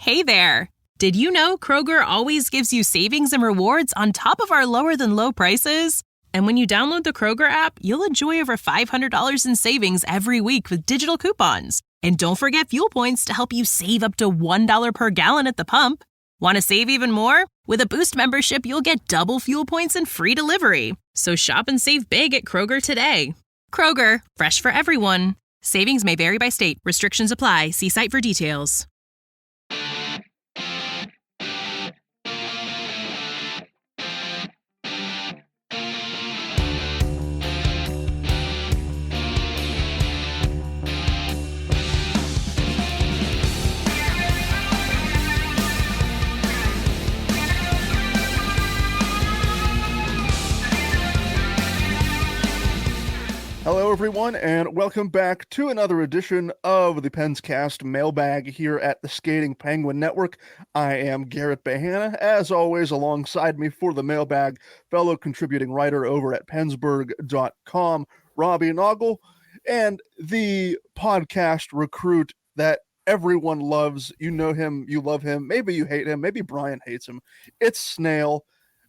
Hey there! Did you know Kroger always gives you savings and rewards on top of our lower-than-low prices? And when you download the Kroger app, you'll enjoy over $500 in savings every week with digital coupons. And don't forget fuel points to help you save up to $1 per gallon at the pump. Want to save even more? With a Boost membership, you'll get double fuel points and free delivery. So shop and save big at Kroger today. Kroger, fresh for everyone. Savings may vary by state. Restrictions apply. See site for details. Hello, everyone, and welcome back to another edition of the Penscast Mailbag here at the Skating Penguin Network. I am Garrett Bahana, as always, alongside me for the Mailbag, fellow contributing writer over at Pensburg.com, Robbie Noggle, and the podcast recruit that everyone loves. You know him, you love him, maybe you hate him, maybe Brian hates him. It's Snail,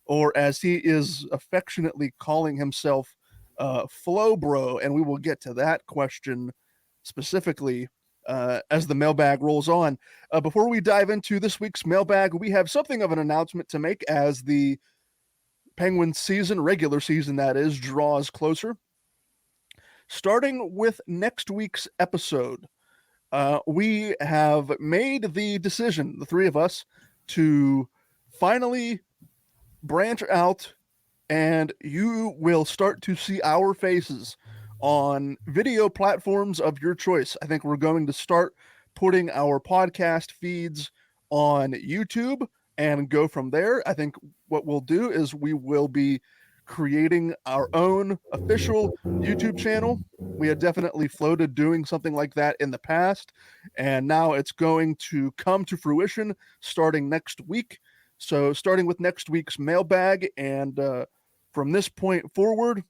or as he is affectionately calling himself, Flow Bro, and we will get to that question specifically as the mailbag rolls on. Before we dive into this week's mailbag, we have something of an announcement to make as the Penguins season, regular season that is, draws closer. Starting with next week's episode, we have made the decision, the three of us, to finally branch out, and you will start to see our faces on video platforms of your choice. I think we're going to start putting our podcast feeds on YouTube and go from there. I think what we'll do is we will be creating our own official YouTube channel. We had definitely floated doing something like that in the past, and now it's going to come to fruition starting next week. So starting with next week's mailbag, and from this point forward,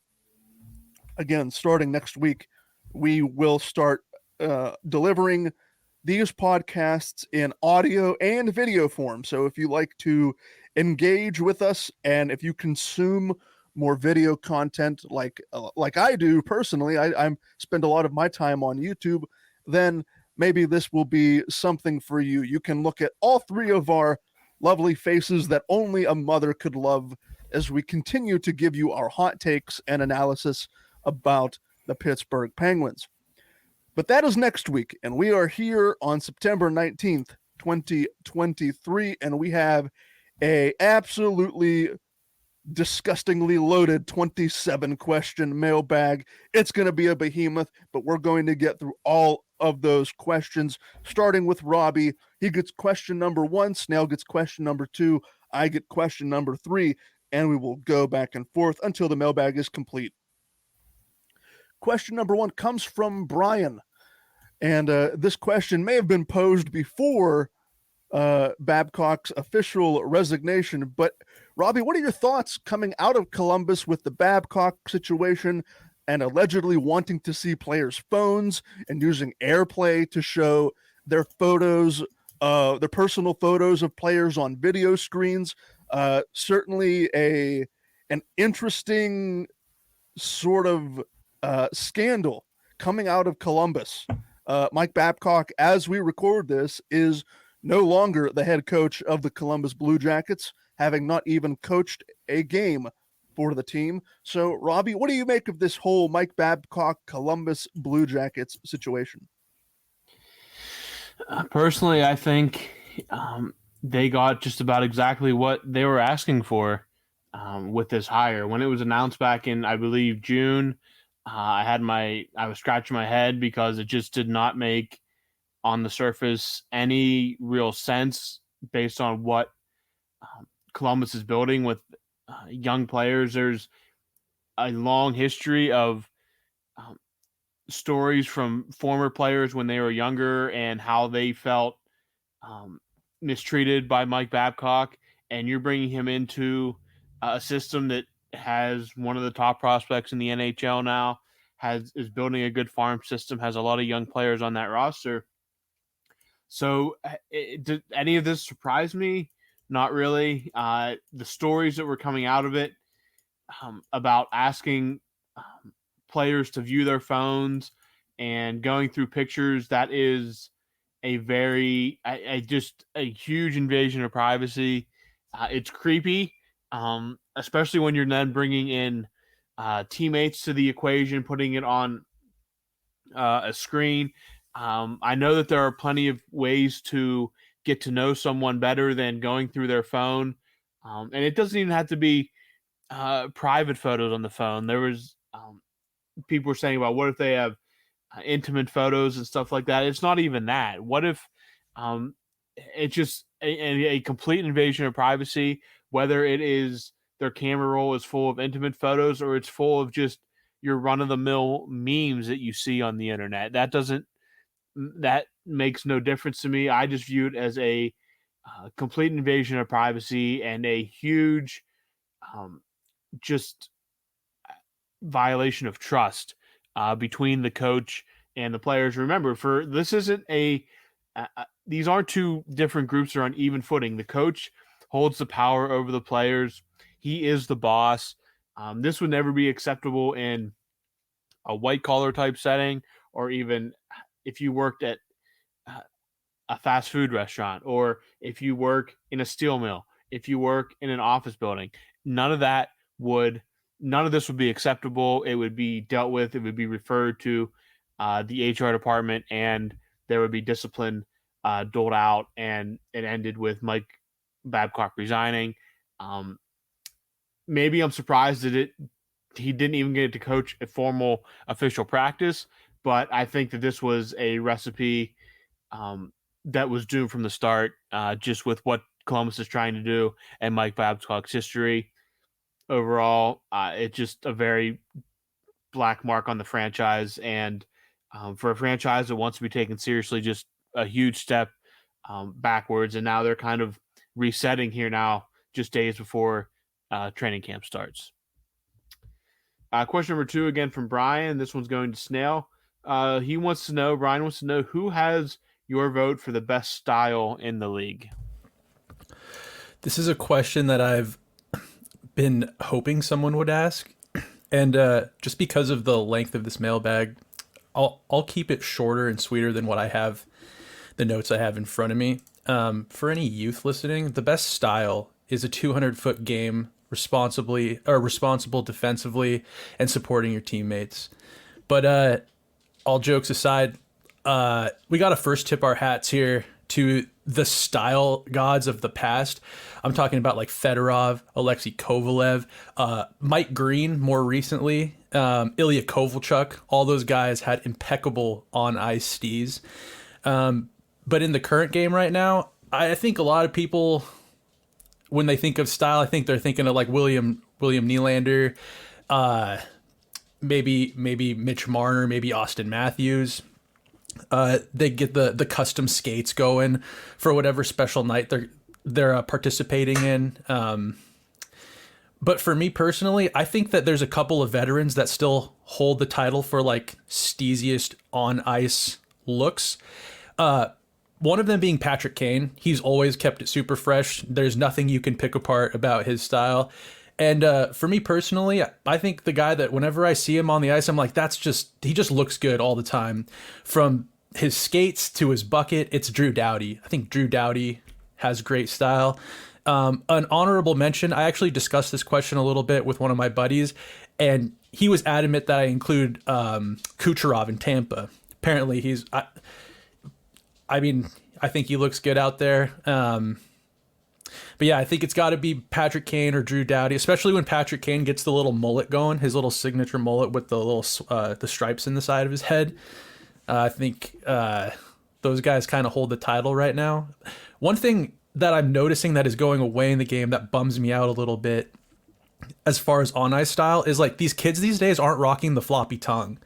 again, starting next week, we will start delivering these podcasts in audio and video form. So if you like to engage with us, and if you consume more video content like I do personally, I spend a lot of my time on YouTube, then maybe this will be something for you. You can look at all three of our lovely faces that only a mother could love as we continue to give you our hot takes and analysis about the Pittsburgh Penguins. But that is next week, and we are here on September 19th, 2023, and we have a absolutely disgustingly loaded 27-question mailbag. It's going to be a behemoth, but we're going to get through all of those questions, starting with Robbie. He gets question number 1, Snail gets question number 2, I get question number 3, and we will go back and forth until the mailbag is complete. Question number 1 comes from Brian, and this question may have been posed before Babcock's official resignation, but Robbie, what are your thoughts coming out of Columbus with the Babcock situation and allegedly wanting to see players' phones and using AirPlay to show their photos, their personal photos of players on video screens? Certainly an interesting sort of scandal coming out of Columbus. Mike Babcock, as we record this, is no longer the head coach of the Columbus Blue Jackets, having not even coached a game for the team. So, Robbie, what do you make of this whole Mike Babcock Columbus Blue Jackets situation? Personally, I think they got just about exactly what they were asking for with this hire. When it was announced back in, I believe, June, I was scratching my head because it just did not make on the surface any real sense based on what Columbus is building with young players. There's a long history of stories from former players when they were younger and how they felt mistreated by Mike Babcock, and you're bringing him into a system that has one of the top prospects in the NHL now, is building a good farm system, has a lot of young players on that roster. So did any of this surprise me? Not really. The stories that were coming out of it about asking players to view their phones and going through pictures, that is a very, just a huge invasion of privacy. It's creepy, especially when you're then bringing in teammates to the equation, putting it on a screen. I know that there are plenty of ways to get to know someone better than going through their phone. And it doesn't even have to be private photos on the phone. There was people were saying about what if they have intimate photos and stuff like that. It's not even that. What if it's just a complete invasion of privacy, whether it is their camera roll is full of intimate photos or it's full of just your run-of-the-mill memes that you see on the internet. That makes no difference to me. I just view it as a complete invasion of privacy and a huge just violation of trust between the coach and the players. Remember, for this isn't these aren't two different groups that are on even footing. The coach holds the power over the players. He is the boss. This would never be acceptable in a white collar type setting, or even if you worked at a fast food restaurant, or if you work in a steel mill, if you work in an office building. None of this would be acceptable. It would be dealt with. It would be referred to the HR department, and there would be discipline doled out, and it ended with Mike Babcock resigning. Maybe I'm surprised that he didn't even get to coach a formal official practice, but I think that this was a recipe that was doomed from the start, just with what Columbus is trying to do and Mike Babcock's history. Overall, it's just a very black mark on the franchise, and for a franchise that wants to be taken seriously, just a huge step backwards. And now they're kind of resetting here now, just days before training camp starts. Question number 2, again from Brian. This one's going to Snail. Brian wants to know, who has your vote for the best style in the league? This is a question that I've been hoping someone would ask, and just because of the length of this mailbag, I'll keep it shorter and sweeter than what I have, the notes I have in front of me. For any youth listening, the best style is a 200-foot game, responsible defensively and supporting your teammates. But all jokes aside, we got to first tip our hats here to the style gods of the past. I'm talking about like Fedorov, Alexei Kovalev, Mike Green more recently, Ilya Kovalchuk. All those guys had impeccable on-ice steez. But in the current game right now, I think a lot of people, when they think of style, I think they're thinking of like William Nylander, maybe Mitch Marner, maybe Austin Matthews. They get the custom skates going for whatever special night they're participating in. But for me personally, I think that there's a couple of veterans that still hold the title for like steeziest on ice looks. One of them being Patrick Kane. He's always kept it super fresh. There's nothing you can pick apart about his style. And for me personally, I think the guy that whenever I see him on the ice, I'm like, he just looks good all the time. From his skates to his bucket, it's Drew Doughty. I think Drew Doughty has great style. An honorable mention, I actually discussed this question a little bit with one of my buddies, and he was adamant that I include Kucherov in Tampa. Apparently I think he looks good out there. But yeah, I think it's got to be Patrick Kane or Drew Doughty, especially when Patrick Kane gets the little mullet going, his little signature mullet with the little the stripes in the side of his head. I think those guys kind of hold the title right now. One thing that I'm noticing that is going away in the game that bums me out a little bit as far as on-ice style is like these kids these days aren't rocking the floppy tongue.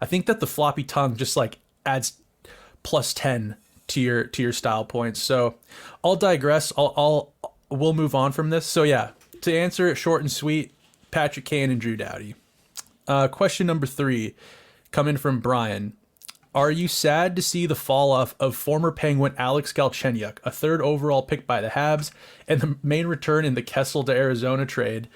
I think that the floppy tongue just like adds plus 10 to your style points. So I'll digress. We'll move on from this. So yeah, to answer it short and sweet, Patrick Kane and Drew Doughty. Question number 3, coming from Brian. Are you sad to see the fall off of former Penguin Alex Galchenyuk, a third overall pick by the Habs, and the main return in the Kessel to Arizona trade,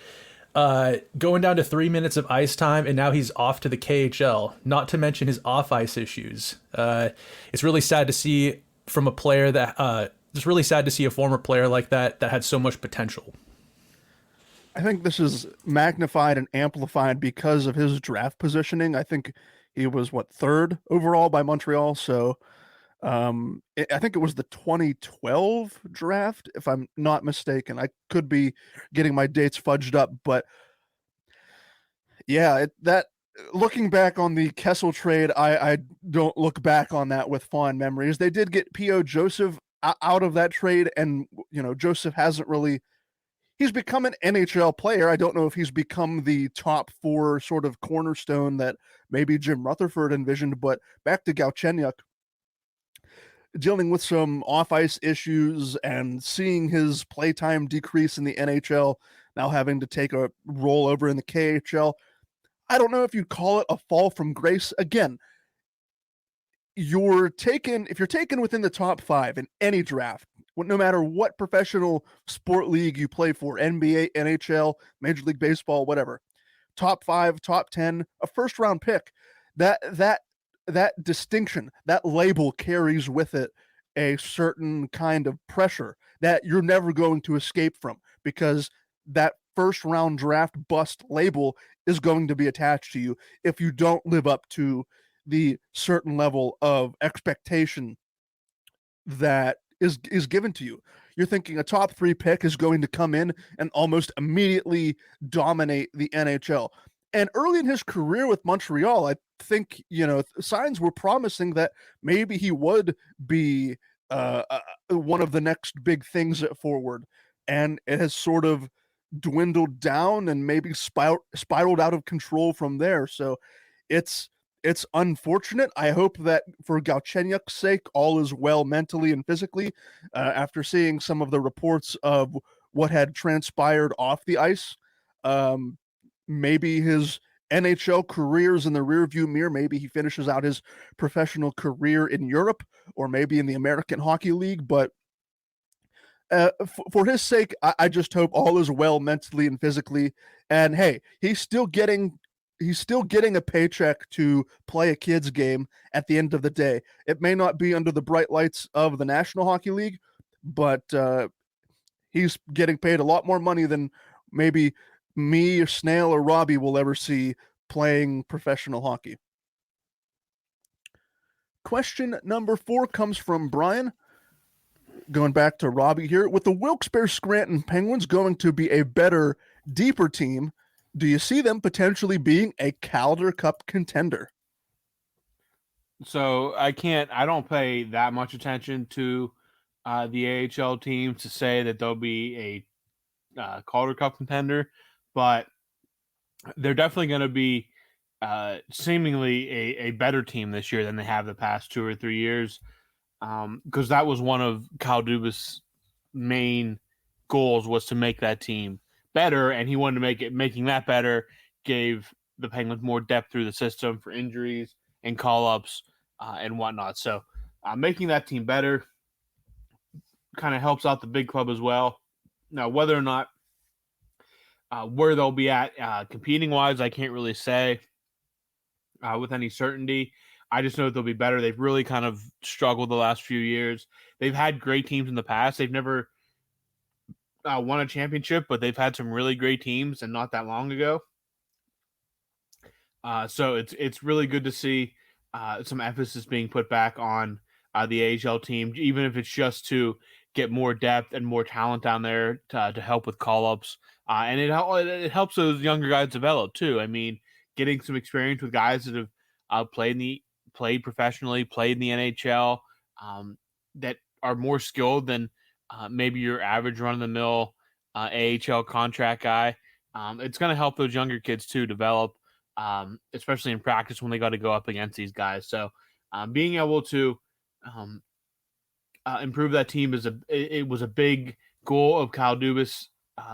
going down to 3 minutes of ice time, and now he's off to the KHL, not to mention his off-ice issues? It's really sad to see from a player that, it's really sad to see a former player like that had so much potential. I think this is magnified and amplified because of his draft positioning. I think he was third overall by Montreal. So I think it was the 2012 draft, if I'm not mistaken. I could be getting my dates fudged up, but yeah, that looking back on the Kessel trade, I don't look back on that with fond memories. They did get P.O. Joseph out of that trade, and Joseph hasn't really. He's become an NHL player. I don't know if he's become the top 4 sort of cornerstone that maybe Jim Rutherford envisioned, but back to Galchenyuk, dealing with some off-ice issues and seeing his playtime decrease in the NHL, now having to take a role over in the KHL. I don't know if you'd call it a fall from grace. Again, if you're taken within the top 5 in any draft, no matter what professional sport league you play for, NBA, NHL, Major League Baseball, whatever, top 5, top 10, a first round pick, that distinction, that label carries with it a certain kind of pressure that you're never going to escape from, because that first round draft bust label is going to be attached to you if you don't live up to the certain level of expectation that is given to you. You're thinking a top 3 pick is going to come in and almost immediately dominate the NHL. And early in his career with Montreal, I think, signs were promising that maybe he would be one of the next big things at forward. And it has sort of dwindled down and maybe spiraled out of control from there. So it's unfortunate. I hope that for Galchenyuk's sake, all is well mentally and physically. After seeing some of the reports of what had transpired off the ice, maybe his NHL career is in the rearview mirror. Maybe he finishes out his professional career in Europe or maybe in the American Hockey League. But for his sake, I just hope all is well mentally and physically. And hey, he's still getting a paycheck to play a kid's game at the end of the day. It may not be under the bright lights of the National Hockey League, but he's getting paid a lot more money than maybe me or Snail or Robbie will ever see playing professional hockey. Question number 4 comes from Brian. Going back to Robbie here. With the Wilkes-Barre-Scranton Penguins going to be a better, deeper team, do you see them potentially being a Calder Cup contender? So I don't pay that much attention to the AHL teams to say that they'll be a Calder Cup contender, but they're definitely going to be seemingly a better team this year than they have the past 2 or 3 years, because that was one of Kyle Dubas' main goals, was to make that team better, and he wanted to making that better gave the Penguins more depth through the system for injuries and call-ups and whatnot. So making that team better kind of helps out the big club as well. Now, whether or not where they'll be at competing-wise, I can't really say with any certainty. I just know that they'll be better. They've really kind of struggled the last few years. They've had great teams in the past. They've never won a championship, but they've had some really great teams and not that long ago. So it's really good to see some emphasis being put back on the AHL team, even if it's just to get more depth and more talent down there to help with call-ups. And it helps those younger guys develop too. I mean, getting some experience with guys that have played professionally, played in the NHL, that are more skilled than maybe your average run-of-the-mill AHL contract guy. It's going to help those younger kids too develop, especially in practice when they got to go up against these guys. So being able to improve that team it was a big goal of Kyle Dubas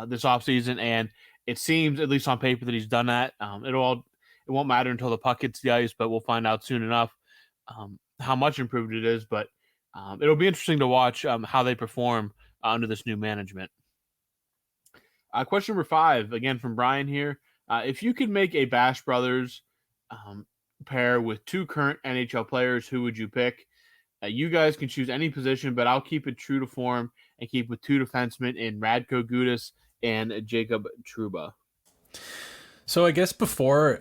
this offseason, and it seems, at least on paper, that he's done that. It won't matter until the puck hits the ice, but we'll find out soon enough. how much improved it is, but it'll be interesting to watch how they perform under this new management. Question number 5, again from Brian here. If you could make a Bash Brothers pair with 2 current NHL players, who would you pick? You guys can choose any position, but I'll keep it true to form and keep with 2 defensemen in Radko Gudas and Jacob Trouba. So I guess before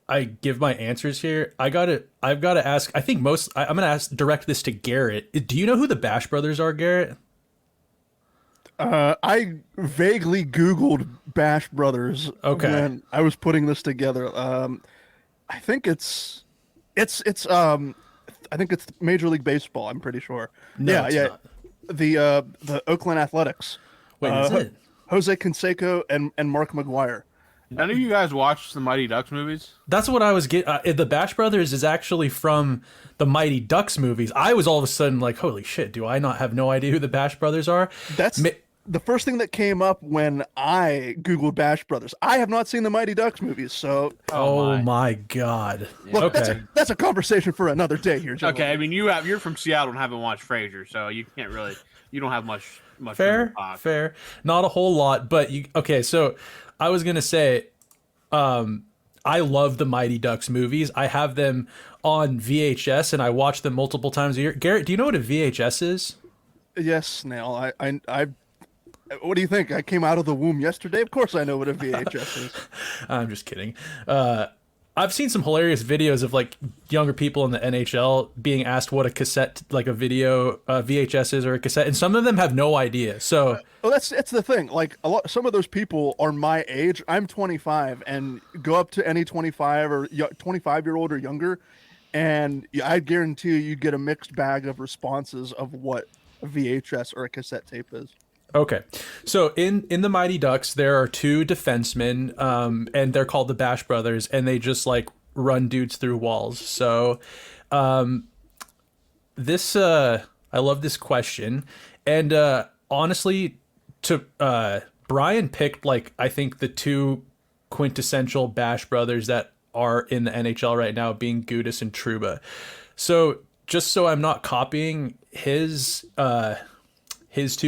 I give my answers here, I've got to ask. I think I'm going to direct this to Garrett. Do you know who the Bash Brothers are, Garrett? I vaguely Googled Bash Brothers when I was putting this together. I think it's Major League Baseball. I'm pretty sure. No, it's not. The Oakland Athletics. Wait, is it? Jose Canseco and Mark McGuire. None of you guys watched the Mighty Ducks movies? That's what I was getting. The Bash Brothers is actually from the Mighty Ducks movies. I was all of a sudden like, holy shit, do I not have no idea who the Bash Brothers are? That's the first thing that came up when I Googled Bash Brothers. I have not seen the Mighty Ducks movies, so... Oh my God. Look, that's a conversation for another day here, gentlemen. Okay, I mean, you're from Seattle and haven't watched Frasier, so you can't really... You don't have much Fair. Not a whole lot, but so I was going to say, I love the Mighty Ducks movies. I have them on VHS and I watch them multiple times a year. Garrett, do you know what a VHS is? Yes, Snail. I what do you think? I came out of the womb yesterday. Of course I know what a VHS is. I'm just kidding. I've seen some hilarious videos of like younger people in the NHL being asked what a cassette, like a video VHS is or a cassette, and some of them have no idea. So well, that's the thing. Like some of those people are my age. I'm 25, and go up to any 25 or 25-year-old or younger, and I guarantee you get a mixed bag of responses of what a VHS or a cassette tape is. Okay, so in the Mighty Ducks, there are 2 defensemen, and they're called the Bash Brothers, and they just like run dudes through walls. So, I love this question, and honestly, Brian picked like I think the 2 quintessential Bash Brothers that are in the NHL right now, being Gudas and Trouba. So just so I'm not copying his 2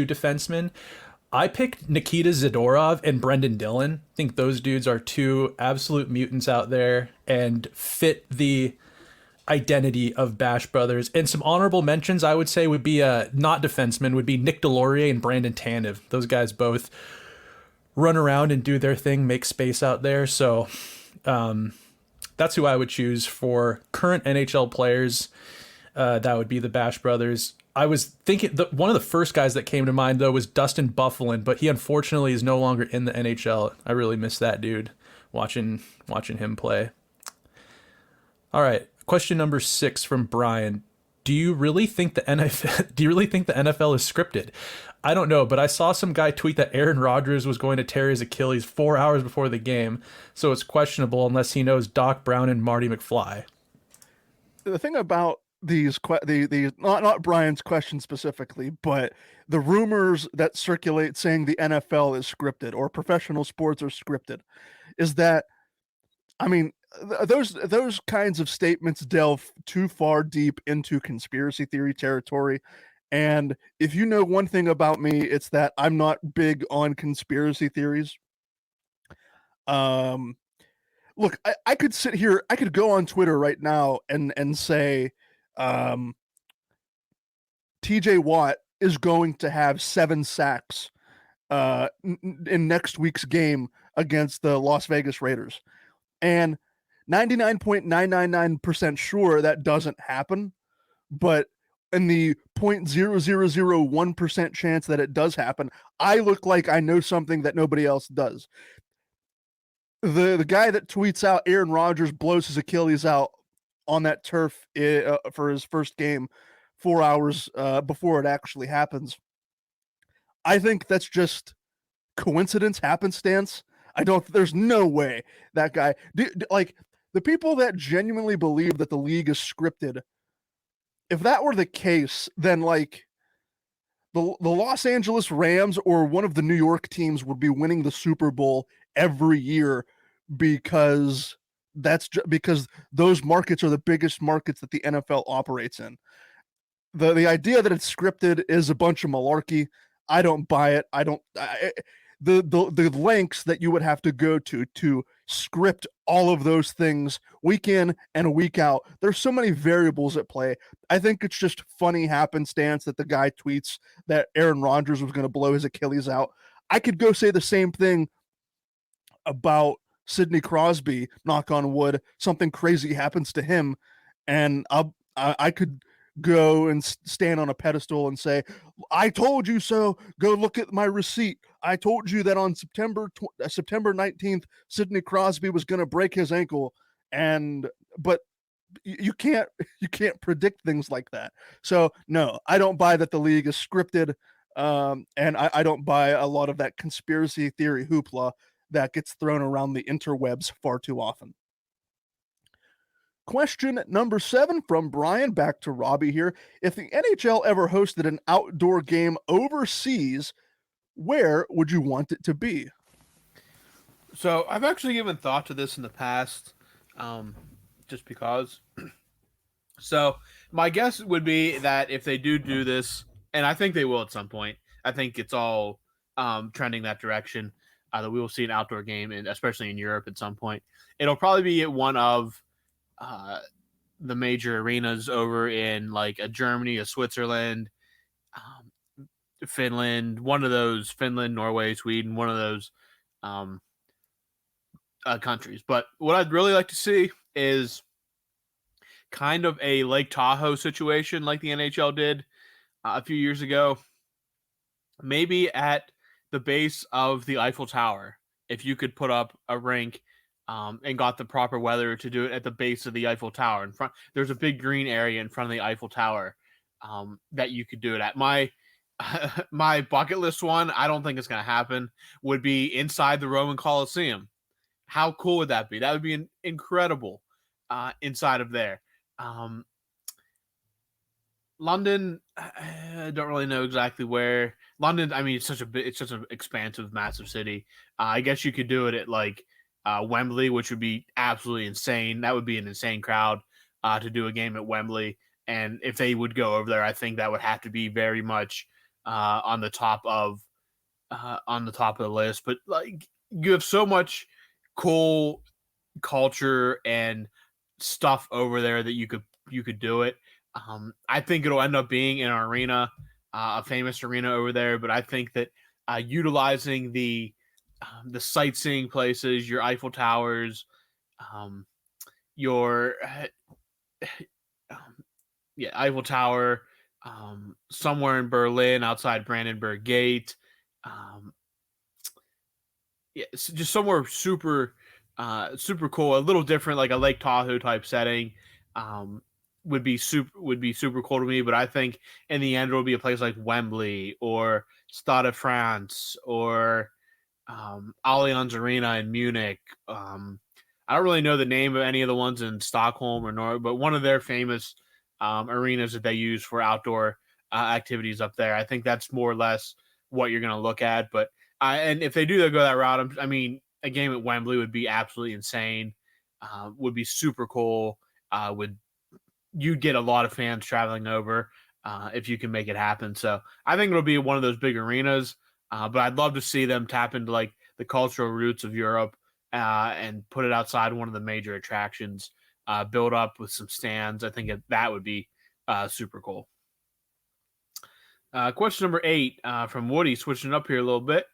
defensemen, I picked Nikita Zadorov and Brendan Dillon. I think those dudes are 2 absolute mutants out there and fit the identity of Bash Brothers. And some honorable mentions I would say would be not defensemen, would be Nick Delorier and Brandon Tanev. Those guys both run around and do their thing, make space out there. So that's who I would choose for current NHL players. That would be the Bash Brothers. I was thinking one of the first guys that came to mind, though, was Dustin Byfuglien, but he unfortunately is no longer in the NHL. I really miss that dude, watching him play. All right, question number 6 from Brian. Do you really think the NFL is scripted? I don't know, but I saw some guy tweet that Aaron Rodgers was going to tear his Achilles 4 hours before the game, so it's questionable unless he knows Doc Brown and Marty McFly. The thing about these not Brian's question specifically, but the rumors that circulate saying the NFL is scripted or professional sports are scripted, is that, I mean, those kinds of statements delve too far deep into conspiracy theory territory. And if you know one thing about me, it's that I'm not big on conspiracy theories. Look, I could sit here, I could go on Twitter right now and say, TJ Watt is going to have 7 sacks in next week's game against the Las Vegas Raiders. And 99.999% sure that doesn't happen, but in the 0.0001% chance that it does happen, I look like I know something that nobody else does. The guy that tweets out Aaron Rodgers blows his Achilles out on that turf for his first game 4 hours before it actually happens, I think that's just coincidence, happenstance. There's no way that guy, like the people that genuinely believe that the league is scripted, if that were the case, then like the Los Angeles Rams or one of the New York teams would be winning the Super Bowl every year because that's because those markets are the biggest markets that the NFL operates in. The idea that it's scripted is a bunch of malarkey. I don't buy it. The lengths that you would have to go to script all of those things week in and week out. There's so many variables at play. I think it's just funny happenstance that the guy tweets that Aaron Rodgers was going to blow his Achilles out. I could go say the same thing about Sidney Crosby, knock on wood, something crazy happens to him, and I could go and stand on a pedestal and say, I told you so. Go look at my receipt. I told you that on September 19th, Sidney Crosby was going to break his ankle. But you can't predict things like that. So no, I don't buy that the league is scripted. And I don't buy a lot of that conspiracy theory hoopla that gets thrown around the interwebs far too often. Question number 7 from Brian, back to Robbie here. If the NHL ever hosted an outdoor game overseas, where would you want it to be? So I've actually given thought to this in the past, just because. So my guess would be that if they do this, and I think they will at some point, I think it's all trending that direction, that we will see an outdoor game, and especially in Europe at some point. It'll probably be at one of the major arenas over in like a Germany, a Switzerland, Finland, one of those, Finland, Norway, Sweden, one of those countries. But what I'd really like to see is kind of a Lake Tahoe situation like the NHL did a few years ago. Maybe at the base of the Eiffel Tower, if you could put up a rink and got the proper weather to do it at the base of the Eiffel Tower. In front, there's a big green area in front of the Eiffel Tower that you could do it at. My bucket list one, I don't think it's going to happen, would be inside the Roman Colosseum. How cool would that be? That would be incredible inside of there. London, I don't really know exactly where. London, I mean, it's such an expansive, massive city. I guess you could do it at like Wembley, which would be absolutely insane. That would be an insane crowd to do a game at Wembley. And if they would go over there, I think that would have to be very much on the top of the list. But like, you have so much cool culture and stuff over there that you could do it. I think it'll end up being in an arena, a famous arena over there. But I think that utilizing the sightseeing places, your Eiffel Towers, Eiffel Tower, somewhere in Berlin outside Brandenburg Gate, just somewhere super cool, a little different, like a Lake Tahoe type setting. Would be super cool to me. But I think in the end it'll be a place like Wembley or Stade de France or Allianz Arena in Munich. I don't really know the name of any of the ones in Stockholm or Norway, but one of their famous arenas that they use for outdoor activities up there. I think that's more or less what you're going to look at. But and if they do go that route, I mean, a game at Wembley would be absolutely insane. Would be super cool. You'd get a lot of fans traveling over if you can make it happen. So I think it'll be one of those big arenas. But I'd love to see them tap into like the cultural roots of Europe and put it outside one of the major attractions, build up with some stands. I think that would be super cool. Question number 8 from Woody, switching up here a little bit.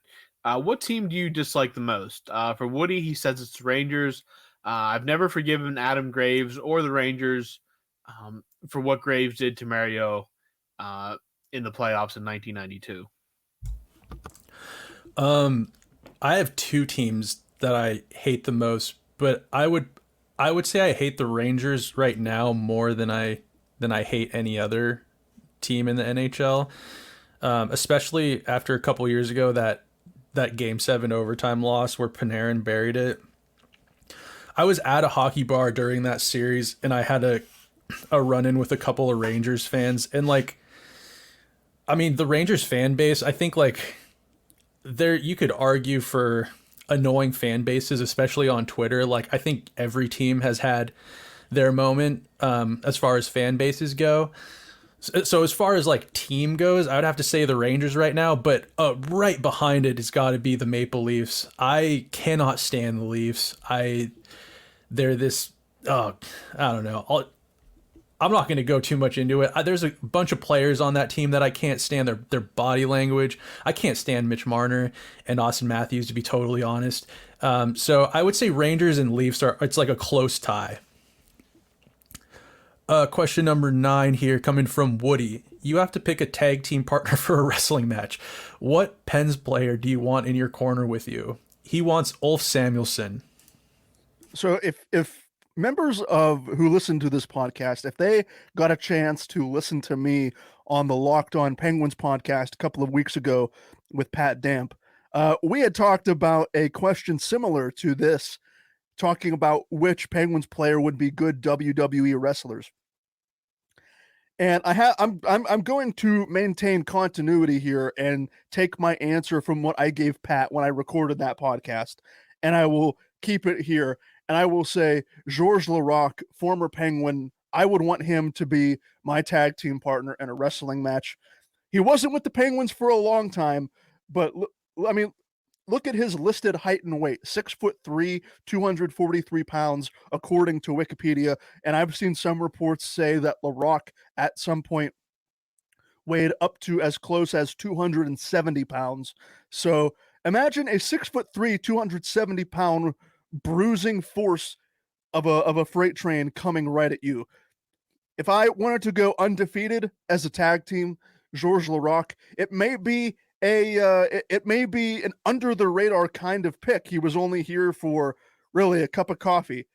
What team do you dislike the most? For Woody, he says it's the Rangers. I've never forgiven Adam Graves or the Rangers for what Graves did to Mario in the playoffs in 1992. I have 2 teams that I hate the most, but I would say I hate the Rangers right now more than I hate any other team in the NHL. Especially after a couple years ago, that Game 7 overtime loss where Panarin buried it. I was at a hockey bar during that series, and I had a run-in with a couple of Rangers fans. And, like, I mean, the Rangers fan base, I think, like, you could argue for annoying fan bases, especially on Twitter. Like I think every team has had their moment as far as fan bases go. So as far as like team goes, I would have to say the Rangers right now, but right behind it has got to be the Maple Leafs. I cannot stand the Leafs. They're this. I don't know. I'm not going to go too much into it. There's a bunch of players on that team that I can't stand their body language. I can't stand Mitch Marner and Austin Matthews, to be totally honest. So I would say Rangers and Leafs it's like a close tie. Question number 9 here, coming from Woody. You have to pick a tag team partner for a wrestling match. What Pens player do you want in your corner with you? He wants Ulf Samuelsson. So if members of who listen to this podcast, if they got a chance to listen to me on the Locked On Penguins podcast a couple of weeks ago with Pat Damp, we had talked about a question similar to this, talking about which Penguins player would be good WWE wrestlers. And I'm going to maintain continuity here and take my answer from what I gave Pat when I recorded that podcast, and I will keep it here. And I will say Georges Laraque, former Penguin, I would want him to be my tag team partner in a wrestling match. He wasn't with the Penguins for a long time, but I mean, look at his listed height and weight: 6'3", 243 pounds, according to Wikipedia. And I've seen some reports say that Laraque at some point weighed up to as close as 270 pounds. So imagine a 6'3", 270-pound bruising force of a freight train coming right at you. If I wanted to go undefeated as a tag team, Georges Laraque, it may be an under the radar kind of pick. He was only here for really a cup of coffee,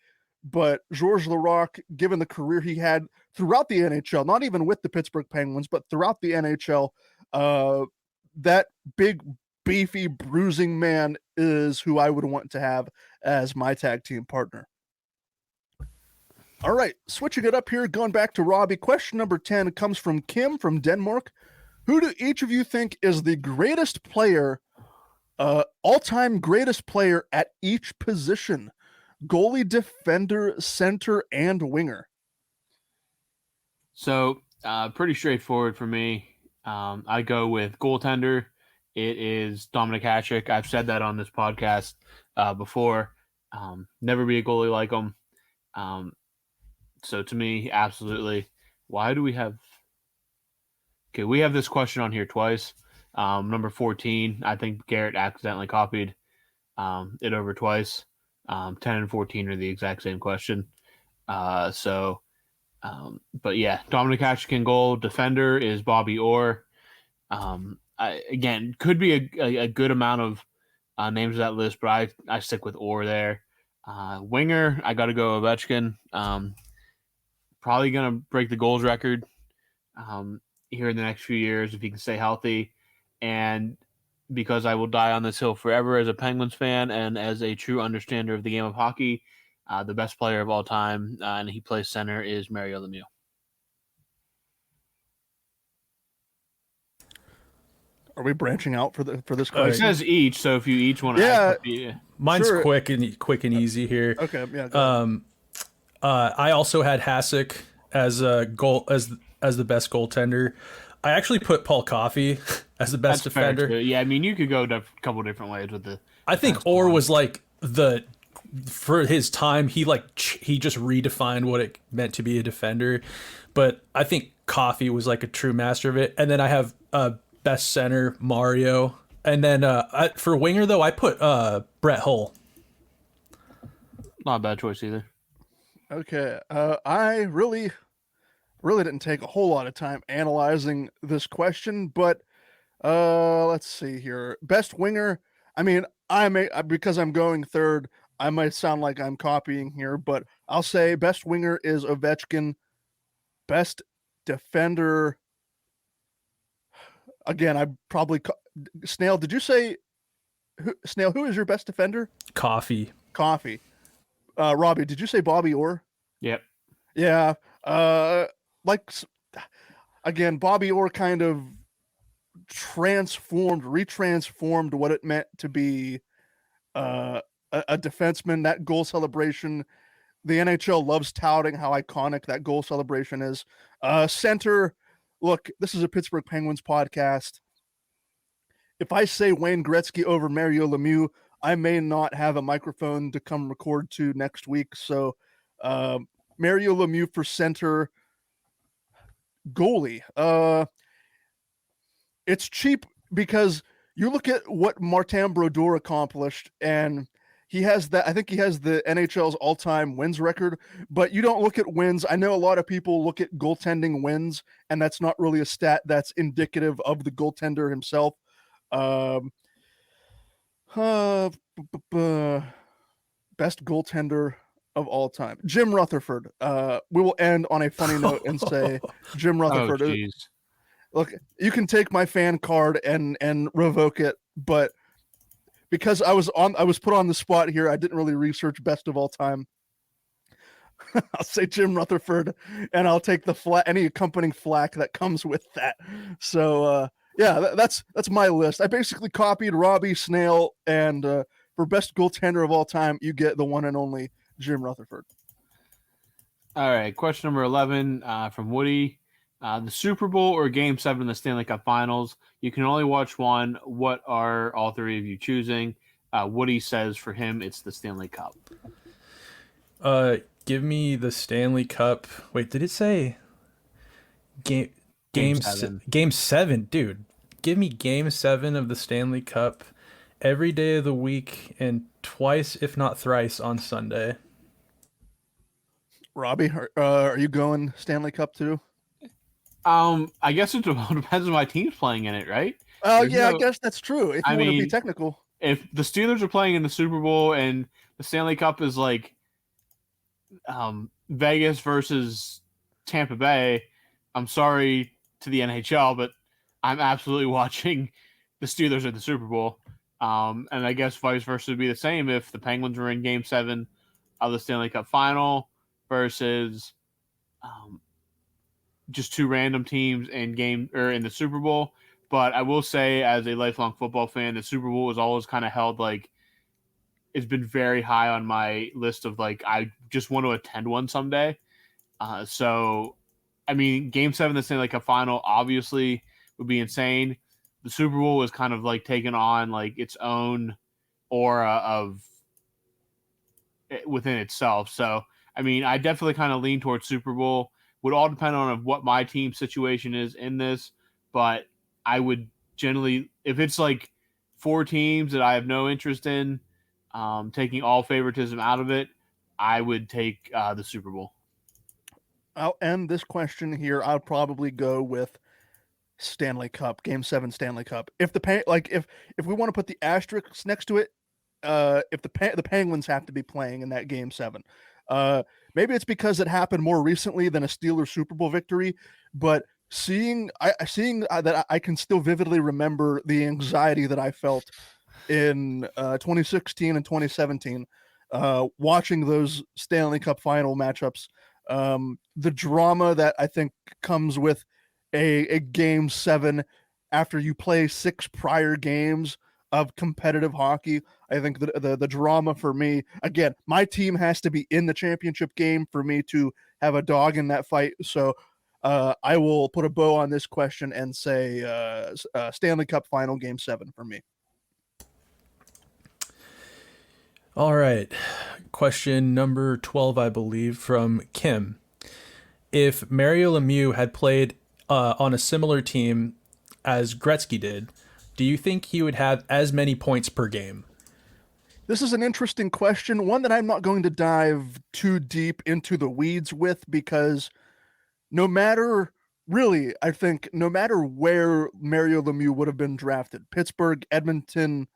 but Georges Laraque, given the career he had throughout the NHL, not even with the Pittsburgh Penguins, but throughout the NHL, that big, beefy, bruising man is who I would want to have as my tag team partner. All right, switching it up here, going back to Robbie. Question number 10 comes from Kim from Denmark. Who do each of you think is the greatest player, all-time greatest player at each position? Goalie, defender, center, and winger. So pretty straightforward for me. I go with goaltender. It is Dominik Hasek. I've said that on this podcast before. Never be a goalie like him. So to me, absolutely. Why do we have... Okay, we have this question on here twice. Number 14, I think Garrett accidentally copied it over twice. 10 and 14 are the exact same question. But yeah, Dominik Hasek in goal. Defender is Bobby Orr. Again, could be a good amount of names of that list, but I stick with Orr there. Winger, I got to go Ovechkin. Probably going to break the goals record here in the next few years if he can stay healthy. And because I will die on this hill forever as a Penguins fan and as a true understander of the game of hockey, the best player of all time, and he plays center, is Mario Lemieux. Are we branching out for this It says each, so if you each want to... Yeah. Mine's Sure. quick and easy here. Okay, yeah. I also had Hasek as a goal as the best goaltender. I actually put Paul Coffey as the best defender. Yeah, I mean, you could go a couple different ways with the... I think Orr was like for his time, he just redefined what it meant to be a defender. But I think Coffey was like a true master of it. And then I have best center, Mario. And then for winger, though, I put Brett Hull. Not a bad choice either. Okay. I really didn't take a whole lot of time analyzing this question, but let's see here. Best winger. I mean, because I'm going third, I might sound like I'm copying here, but I'll say best winger is Ovechkin. Best defender. Again, I probably Snail. Did you say Snail? Who is your best defender? Coffey. Robbie, did you say Bobby Orr? Yep. Yeah. Again, Bobby Orr kind of retransformed what it meant to be a defenseman. That goal celebration, the NHL loves touting how iconic that goal celebration is. Center, look, this is a Pittsburgh Penguins podcast. If I say Wayne Gretzky over Mario Lemieux, I may not have a microphone to come record to next week. So Mario Lemieux for center. Goalie. It's cheap because you look at what Martin Brodeur accomplished, and he has that. I think he has the NHL's all-time wins record, but you don't look at wins. I know a lot of people look at goaltending wins, and that's not really a stat that's indicative of the goaltender himself. Best goaltender of all time, Jim Rutherford. We will end on a funny note and say Jim Rutherford. Oh, geez. Look, you can take my fan card and revoke it, but because I was put on the spot here, I didn't really research best of all time. I'll say Jim Rutherford, and I'll take the any accompanying flack that comes with that. So yeah, that's my list. I basically copied Robbie, Snail, and for best goaltender of all time, you get the one and only Jim Rutherford. All right, question number 11 from Woody. The Super Bowl or Game 7 in the Stanley Cup Finals? You can only watch one. What are all three of you choosing? Woody says for him, it's the Stanley Cup. Give me the Stanley Cup. Wait, did it say Game 7? Game 7, dude. Give me Game 7 of the Stanley Cup every day of the week and twice, if not thrice, on Sunday. Robbie, are you going Stanley Cup too? I guess it depends on my team's playing in it, right? Oh, yeah, I guess that's true. If you want to be technical. If the Steelers are playing in the Super Bowl and the Stanley Cup is like Vegas versus Tampa Bay, I'm sorry to the NHL, but I'm absolutely watching the Steelers at the Super Bowl. And I guess vice versa would be the same if the Penguins were in Game 7 of the Stanley Cup Final versus just two random teams in the Super Bowl. But I will say, as a lifelong football fan, the Super Bowl was always kind of held like it's been very high on my list of like I just want to attend one someday. So, I mean, Game 7 of the Stanley Cup Final obviously would be insane. The Super Bowl was kind of like taking on like its own aura of within itself. So, I mean, I definitely kind of lean towards Super Bowl. Would all depend on what my team situation is in this, but I would generally, if it's like four teams that I have no interest in, taking all favoritism out of it, I would take the Super Bowl. I'll end this question here. I'll probably go with Stanley Cup, Game 7 Stanley Cup. If we want to put the asterisks next to it, if the Penguins have to be playing in that Game 7. Maybe it's because it happened more recently than a Steelers Super Bowl victory, but seeing that I can still vividly remember the anxiety that I felt in 2016 and 2017, watching those Stanley Cup final matchups, the drama that I think comes with a Game 7 after you play 6 prior games of competitive hockey. I think the drama for me, again, my team has to be in the championship game for me to have a dog in that fight. So I will put a bow on this question and say Stanley Cup final Game 7 for me. All right. Question number 12, I believe, from Kim. If Mario Lemieux had played on a similar team as Gretzky did, do you think he would have as many points per game? This is an interesting question, one that I'm not going to dive too deep into the weeds with, because I think no matter where Mario Lemieux would have been drafted, Pittsburgh, Edmonton,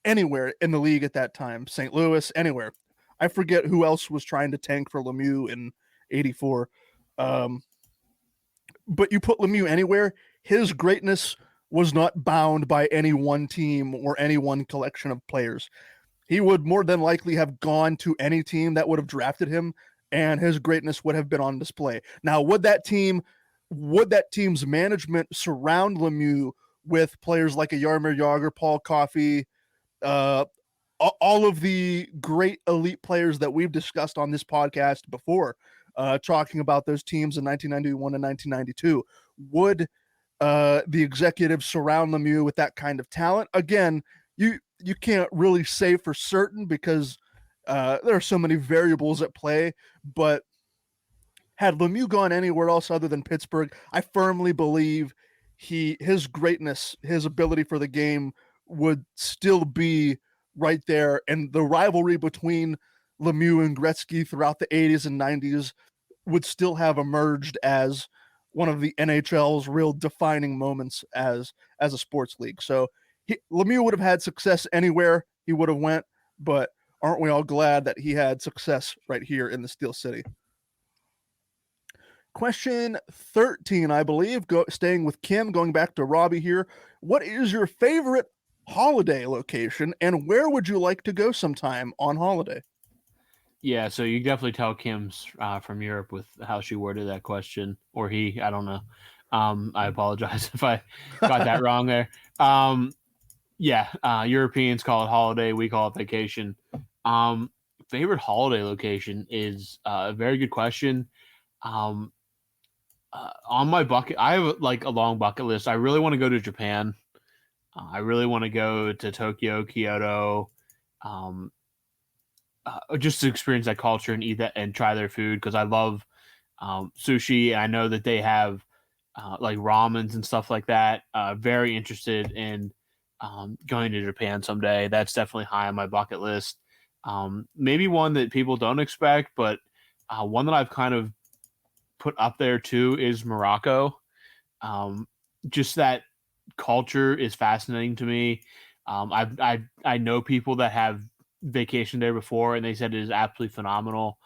anywhere in the league at that time, St. Louis, anywhere. I forget who else was trying to tank for Lemieux in 84. But you put Lemieux anywhere, his greatness was not bound by any one team or any one collection of players. He would more than likely have gone to any team that would have drafted him, and his greatness would have been on display. Now, would that team's management surround Lemieux with players like a Jaromir Jagr, Paul Coffey, all of the great elite players that we've discussed on this podcast before, talking about those teams in 1991 and 1992. Would the executives surround Lemieux with that kind of talent? Again, you can't really say for certain because there are so many variables at play, but had Lemieux gone anywhere else other than Pittsburgh, I firmly believe his greatness, his ability for the game would still be right there. And the rivalry between Lemieux and Gretzky throughout the 80s and 90s would still have emerged as one of the NHL's real defining moments as a sports league. So Lemieux would have had success anywhere he would have went, but aren't we all glad that he had success right here in the Steel City? Question 13, I believe, staying with Kim, going back to Robbie here. What is your favorite holiday location, and where would you like to go sometime on holiday? Yeah, so you definitely tell Kim's from Europe with how she worded that question, or he, I don't know. I apologize if I got that wrong there. Europeans call it holiday, we call it vacation. Favorite holiday location is a very good question. On my bucket, I have like a long bucket list. I really want to go to Japan. I really want to go to Tokyo, Kyoto, just to experience that culture and eat that and try their food because I love sushi. I know that they have like ramens and stuff like that. Very interested in going to Japan someday. That's definitely high on my bucket list. Maybe one that people don't expect, but one that I've kind of put up there too is Morocco. Just that culture is fascinating to me. I know people that have vacationed there before, and they said it is absolutely phenomenal.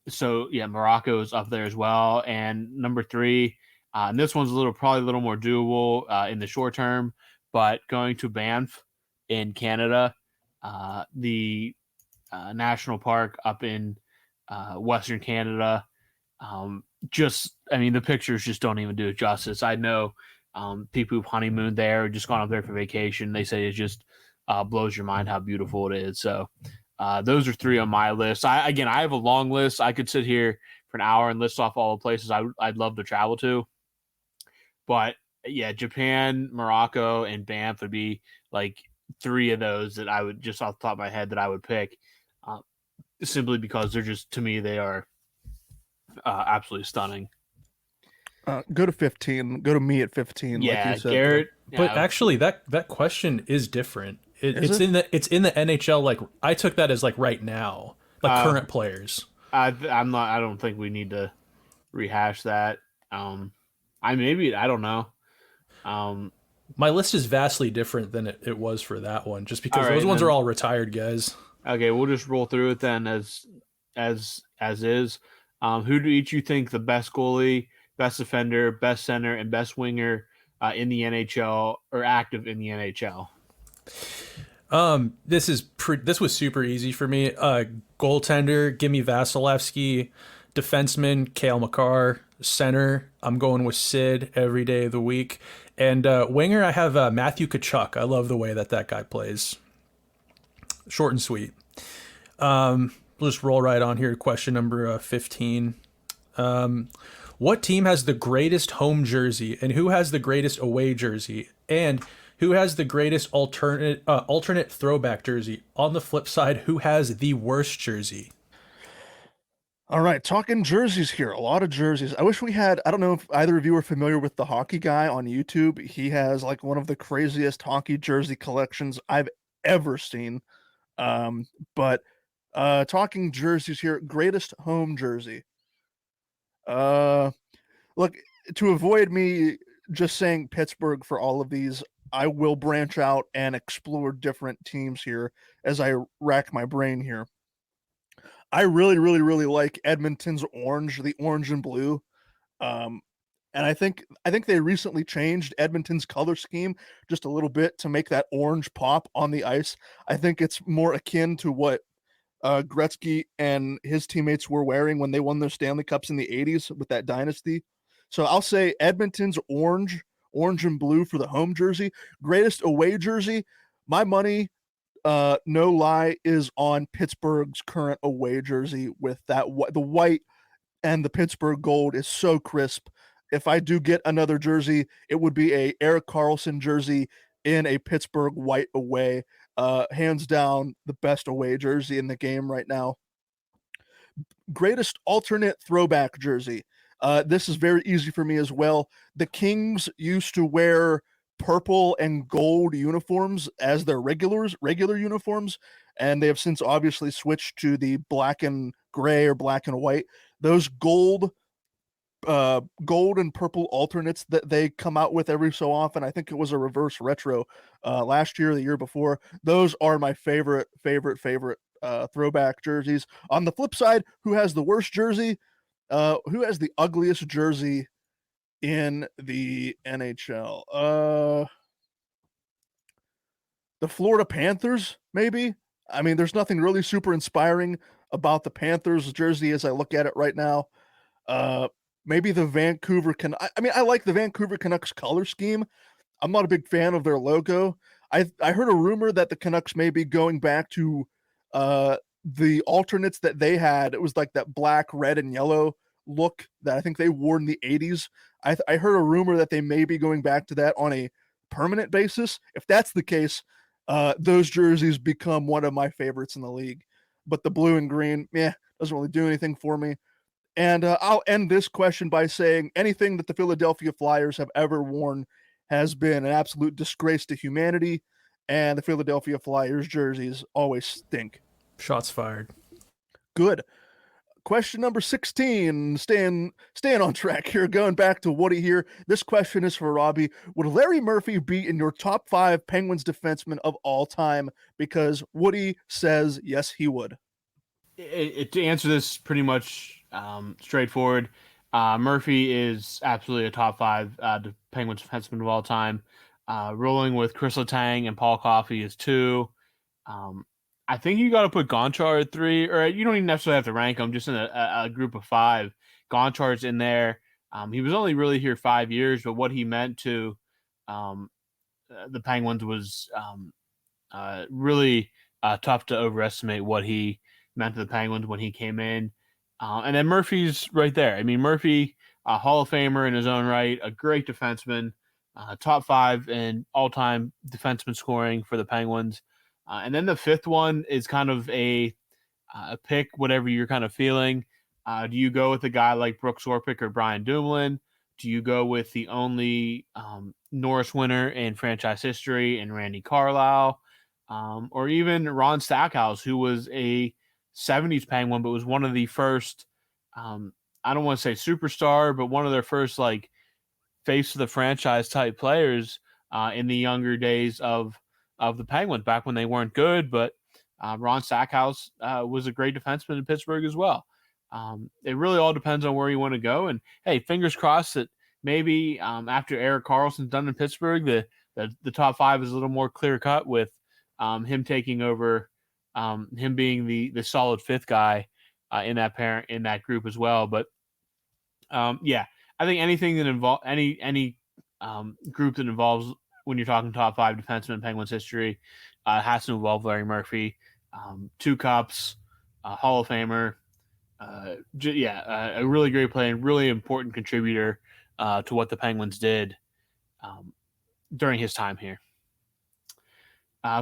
So yeah, Morocco is up there as well. And number 3, and this one's probably a little more doable in the short term, but going to Banff in Canada, the national park up in Western Canada. The pictures just don't even do it justice. I know people who've honeymooned there or just gone up there for vacation. They say it just blows your mind how beautiful it is. So those are 3 on my list. I have a long list. I could sit here for an hour and list off all the places I'd love to travel to. But yeah, Japan, Morocco, and Banff would be like 3 of those that I would just off the top of my head that I would pick simply because they're just, to me, they are absolutely stunning. Go to 15. Go to me at 15. Yeah, like you said. Garrett. But actually, that question is different. It's in the NHL. Like I took that as like right now, like current players. I don't think we need to rehash that. I don't know. My list is vastly different than it was for that one, just because All right, those ones are all retired guys. Okay, we'll just roll through it then as is. Who do each you think the best goalie, best defender, best center, and best winger in the NHL or active in the NHL? This was super easy for me. Goaltender, give me Vasilevsky. Defenseman, Cale Makar. Center, I'm going with Sid every day of the week. And winger, I have Matthew Tkachuk. I love the way that guy plays. Short and sweet. We'll just roll right on here to question number 15. What team has the greatest home jersey, and who has the greatest away jersey, and who has the greatest alternate throwback jersey? On the flip side, who has the worst jersey? All right, talking jerseys here. A lot of jerseys. I wish we had, I don't know if either of you are familiar with the hockey guy on YouTube. He has like one of the craziest hockey jersey collections I've ever seen. But talking jerseys here, greatest home jersey. Look, to avoid me just saying Pittsburgh for all of these, I will branch out and explore different teams here as I rack my brain here. I really, really, really like Edmonton's orange, the orange and blue. And I think they recently changed Edmonton's color scheme just a little bit to make that orange pop on the ice. I think it's more akin to what Gretzky and his teammates were wearing when they won their Stanley Cups in the 80s with that dynasty. So I'll say Edmonton's orange and blue for the home jersey. Greatest away jersey, My money, no lie, is on Pittsburgh's current away jersey with that the white and the Pittsburgh gold is so crisp. If I do get another jersey, it would be a Erik Karlsson jersey in a Pittsburgh white away. Hands down, the best away jersey in the game right now. Greatest alternate throwback jersey. This is very easy for me as well. The Kings used to wear purple and gold uniforms as their regular uniforms, and they have since obviously switched to the black and gray or black and white. Those gold and purple alternates that they come out with every so often. I think it was a reverse retro last year, the year before. Those are my favorite throwback jerseys. On the flip side, who has the worst jersey? Who has the ugliest jersey in the NHL? The Florida Panthers, maybe. I mean, there's nothing really super inspiring about the Panthers jersey as I look at it right now. Maybe the Vancouver I like the Vancouver Canucks color scheme. I'm not a big fan of their logo. I heard a rumor that the Canucks may be going back to the alternates that they had. It was like that black, red, and yellow look that I think they wore in the 80s. I heard a rumor that they may be going back to that on a permanent basis. If that's the case, those jerseys become one of my favorites in the league. But the blue and green, doesn't really do anything for me. And I'll end this question by saying anything that the Philadelphia Flyers have ever worn has been an absolute disgrace to humanity, and the Philadelphia Flyers jerseys always stink. Shots fired. Good. Question number 16, staying on track here, going back to Woody here. This question is for Robbie. Would Larry Murphy be in your top 5 Penguins defensemen of all time? Because Woody says yes, he would. To answer this pretty much straightforward, Murphy is absolutely a top 5 Penguins defenseman of all time. Rolling with Chris Letang and Paul Coffey is 2. I think you got to put Gonchar at 3, or you don't even necessarily have to rank them, just in a group of 5. Gonchar's in there. He was only really here 5 years, but what he meant to the Penguins was really tough to overestimate what he meant to the Penguins when he came in. And then Murphy's right there. I mean, Murphy, a Hall of Famer in his own right, a great defenseman, top 5 in all-time defenseman scoring for the Penguins. And then the 5th one is kind of a pick, whatever you're kind of feeling. Do you go with a guy like Brooks Orpik or Brian Dumoulin? Do you go with the only Norris winner in franchise history and Randy Carlyle? Or even Ron Stackhouse, who was a 70s Penguin, but was one of the first, I don't want to say superstar, but one of their first like face of the franchise type players in the younger days of the Penguins, back when they weren't good. But Ron Stackhouse was a great defenseman in Pittsburgh as well. It really all depends on where you want to go. And hey, fingers crossed that maybe after Erik Karlsson's done in Pittsburgh, the top 5 is a little more clear cut with him taking over, him being the solid 5th guy in that group as well. But I think anything that involves any group that involves, when you're talking top 5 defensemen in Penguins history, has to involve Larry Murphy. 2 cups, Hall of Famer. A really great player and really important contributor to what the Penguins did during his time here.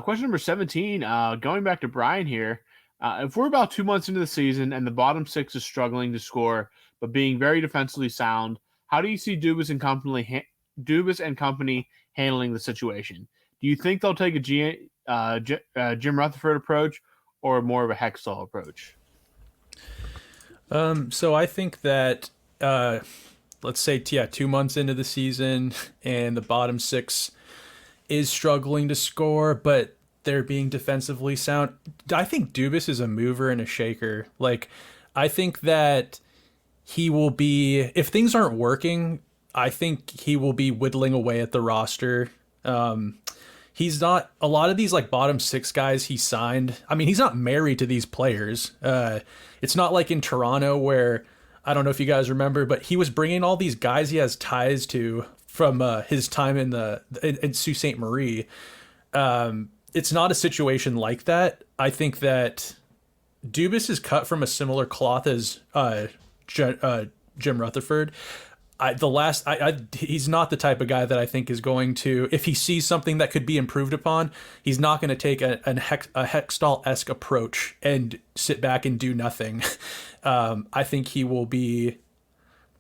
Question number 17, going back to Brian here. If we're about 2 months into the season and the bottom 6 is struggling to score, but being very defensively sound, how do you see Dubas and company handling the situation? Do you think they'll take a Jim Rutherford approach or more of a Hextall approach? So I think that, let's say, 2 months into the season and the bottom 6 is struggling to score, but they're being defensively sound. I think Dubas is a mover and a shaker. Like, I think that he will be, if things aren't working, I think he will be whittling away at the roster. He's not, a lot of these like bottom 6 guys he signed, I mean, he's not married to these players. It's not like in Toronto where, I don't know if you guys remember, but he was bringing all these guys he has ties to from his time in Sault Ste. Marie. it's not a situation like that. I think that Dubas is cut from a similar cloth as Jim Rutherford. He's not the type of guy that I think is going to, if he sees something that could be improved upon, he's not going to take a Hextall-esque approach and sit back and do nothing. I think he will be,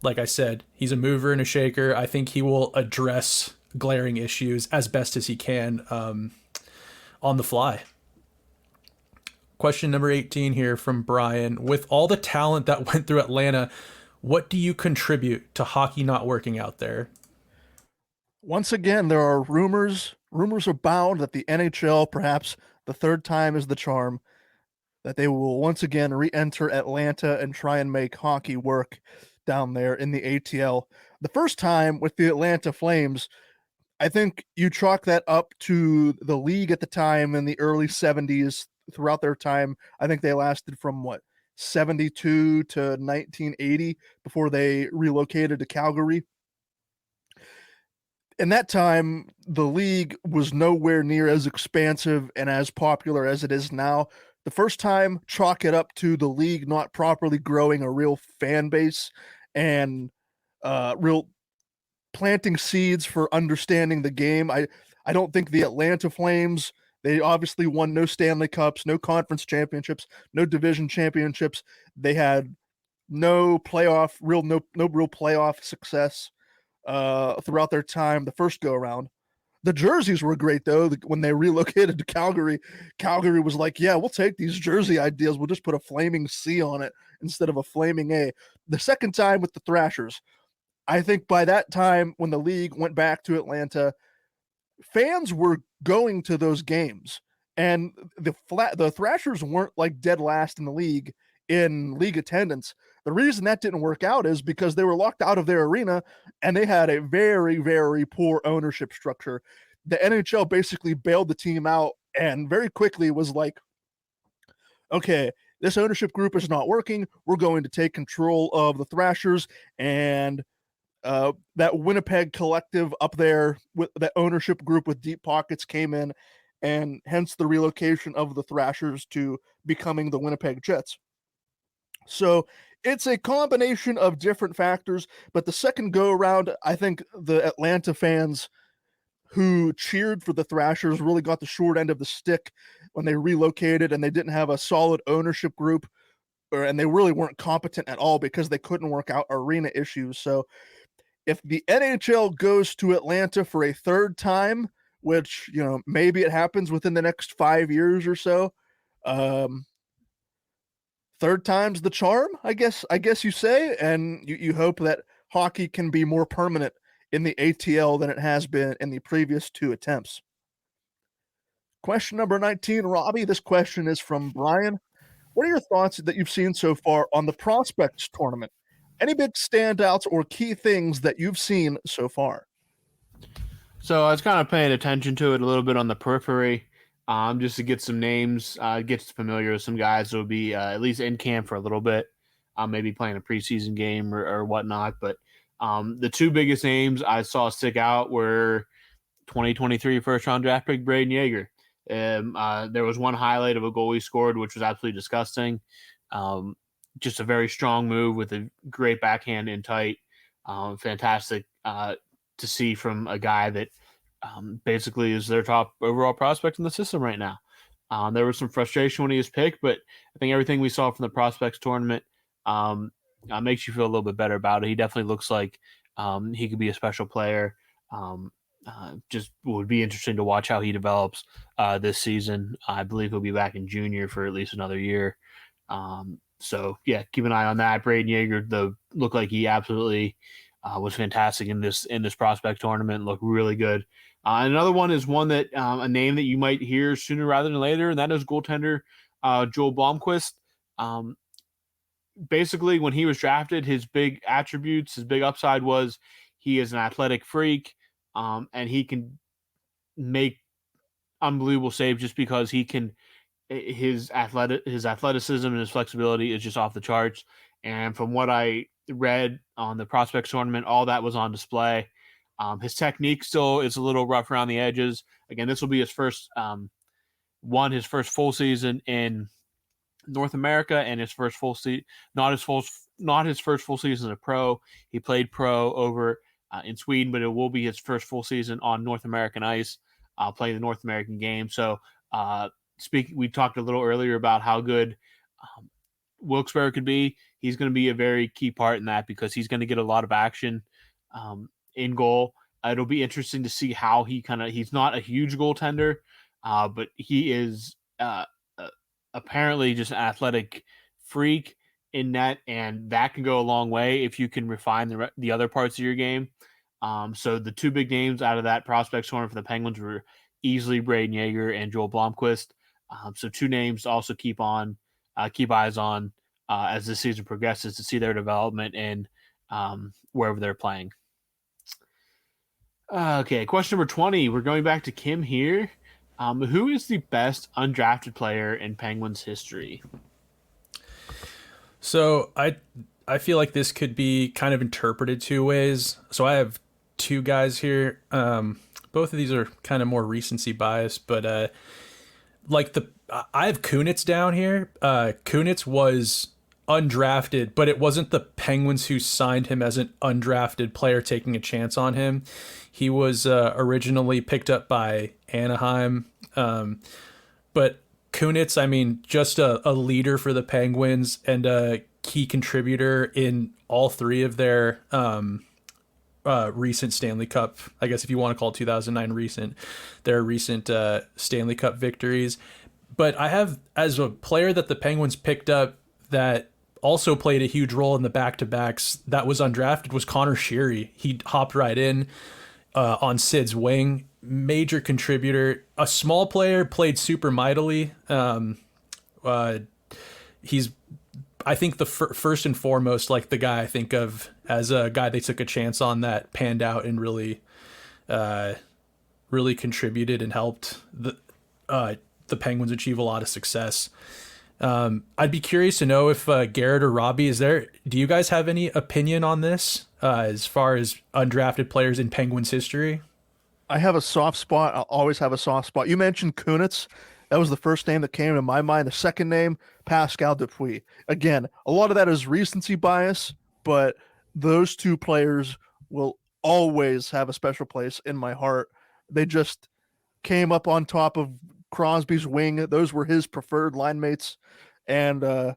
like I said, he's a mover and a shaker. I think he will address glaring issues as best as he can on the fly. Question number 18 here from Brian. With all the talent that went through Atlanta, what do you contribute to hockey not working out there? Once again, there are rumors abound that the NHL, perhaps the third time is the charm, that they will once again re-enter Atlanta and try and make hockey work down there in the ATL. The first time with the Atlanta Flames, I think you chalk that up to the league at the time in the early 70s. Throughout their time, I think they lasted from 72 to 1980 before they relocated to Calgary. In that time, the league was nowhere near as expansive and as popular as it is now. The first time, chalk it up to the league not properly growing a real fan base and real planting seeds for understanding the game. I don't think the Atlanta Flames, they obviously won no Stanley Cups, no conference championships, no division championships. They had no real playoff success throughout their time the first go around. The jerseys were great though. When they relocated to Calgary, Calgary was like, yeah, we'll take these jersey ideas. We'll just put a flaming C on it instead of a flaming A. The second time with the Thrashers, I think by that time when the league went back to Atlanta, fans were going to those games, and the Thrashers weren't like dead last in the league in league attendance. The reason that didn't work out is because they were locked out of their arena and they had a very, very poor ownership structure. The NHL basically bailed the team out and very quickly was like, okay, this ownership group is not working. We're going to take control of the Thrashers, and that Winnipeg collective up there with that ownership group with deep pockets came in, and hence the relocation of the Thrashers to becoming the Winnipeg Jets. So it's a combination of different factors, but the second go around, I think the Atlanta fans who cheered for the Thrashers really got the short end of the stick when they relocated and they didn't have a solid ownership group, and they really weren't competent at all because they couldn't work out arena issues. So if the NHL goes to Atlanta for a third time, which, maybe it happens within the next 5 years or so, third time's the charm, I guess you say, and you hope that hockey can be more permanent in the ATL than it has been in the previous two attempts. Question number 19, Robbie. This question is from Brian. What are your thoughts that you've seen so far on the Prospects tournament? Any big standouts or key things that you've seen so far? So I was kind of paying attention to it a little bit on the periphery, just to get some names, get familiar with some guys that will be at least in camp for a little bit, maybe playing a preseason game or whatnot. But the two biggest names I saw stick out were 2023 first-round draft pick Brayden Yager. There was one highlight of a goal he scored, which was absolutely disgusting. Just a very strong move with a great backhand in tight. Fantastic to see from a guy that basically is their top overall prospect in the system right now. There was some frustration when he was picked, but I think everything we saw from the Prospects tournament makes you feel a little bit better about it. He definitely looks like he could be a special player. Just would be interesting to watch how he develops this season. I believe he'll be back in junior for at least another year. So yeah, keep an eye on that. Brayden Yager, looked like he absolutely was fantastic in this prospect tournament. Looked really good. Another one is one that a name that you might hear sooner rather than later, and that is goaltender Joel Blomqvist. Basically, when he was drafted, his big attributes, his big upside was he is an athletic freak, and he can make unbelievable saves just because he can. His athleticism and his flexibility is just off the charts. And from what I read on the Prospects tournament, all that was on display. His technique still is a little rough around the edges. Again, this will be his first won his first full season in North America and his first full season, not his first full season as a pro. He played pro over in Sweden, but it will be his first full season on North American ice, playing the North American game. So, we talked a little earlier about how good Wilkes-Barre could be. He's going to be a very key part in that because he's going to get a lot of action in goal. It'll be interesting to see how he's not a huge goaltender, but he is apparently just an athletic freak in net, and that can go a long way if you can refine the other parts of your game. So the two big names out of that prospect corner for the Penguins were easily Braden Yeager and Joel Blomqvist. So two names to also keep eyes on as the season progresses to see their development in wherever they're playing. Okay, question number 20. We're going back to Kim here. Who is the best undrafted player in Penguins history? So I feel like this could be kind of interpreted two ways. So I have two guys here. Both of these are kind of more recency bias, but I have Kunitz down here. Kunitz was undrafted, but it wasn't the Penguins who signed him as an undrafted player taking a chance on him. He was originally picked up by Anaheim. But Kunitz, I mean, just a leader for the Penguins and a key contributor in all three of their recent Stanley Cup, I guess if you want to call 2009 recent, their recent Stanley Cup victories. But I have, as a player that the Penguins picked up that also played a huge role in the back-to-backs that was undrafted, was Connor Sheary. He hopped right in on Sid's wing, major contributor, a small player, played super mightily. He's, I think, the first and foremost, like the guy I think of as a guy they took a chance on that panned out and really contributed and helped the Penguins achieve a lot of success. I'd be curious to know if Garrett or Robbie do you guys have any opinion on this as far as undrafted players in Penguins history? I have a soft spot. I'll always have a soft spot. You mentioned Kunitz. That was the first name that came to my mind. The second name, Pascal Dupuis. Again, a lot of that is recency bias, but those two players will always have a special place in my heart. They just came up on top of Crosby's wing. Those were his preferred line mates. And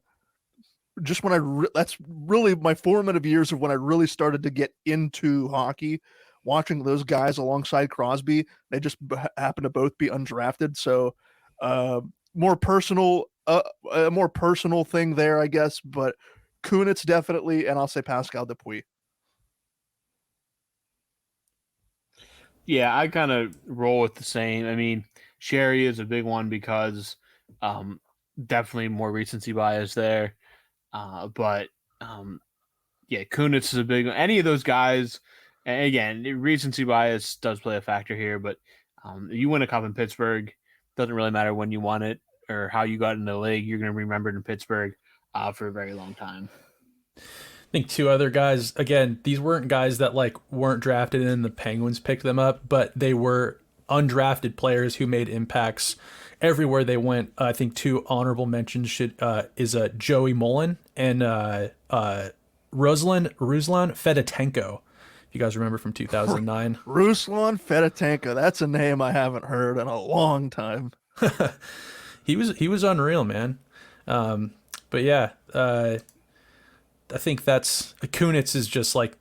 just when that's really my formative years of when I really started to get into hockey, watching those guys alongside Crosby. They just happen to both be undrafted. So a more personal thing there, I guess, but Kunitz definitely, and I'll say Pascal Dupuis. Yeah, I kind of roll with the same. I mean, Sherry is a big one because definitely more recency bias there. But Kunitz is a big one. Any of those guys, and again, recency bias does play a factor here, but you win a cup in Pittsburgh, doesn't really matter when you won it or how you got into the league. You're going to be remembered in Pittsburgh for a very long time. I think two other guys, again, these weren't guys that weren't drafted and the Penguins picked them up, but they were undrafted players who made impacts everywhere they went. I think two honorable mentions is Joey Mullen and Ruslan Fedotenko. If you guys remember from 2009. Ruslan Fedotenko. That's a name I haven't heard in a long time. He was unreal, man. But yeah, I think Kunitz is just like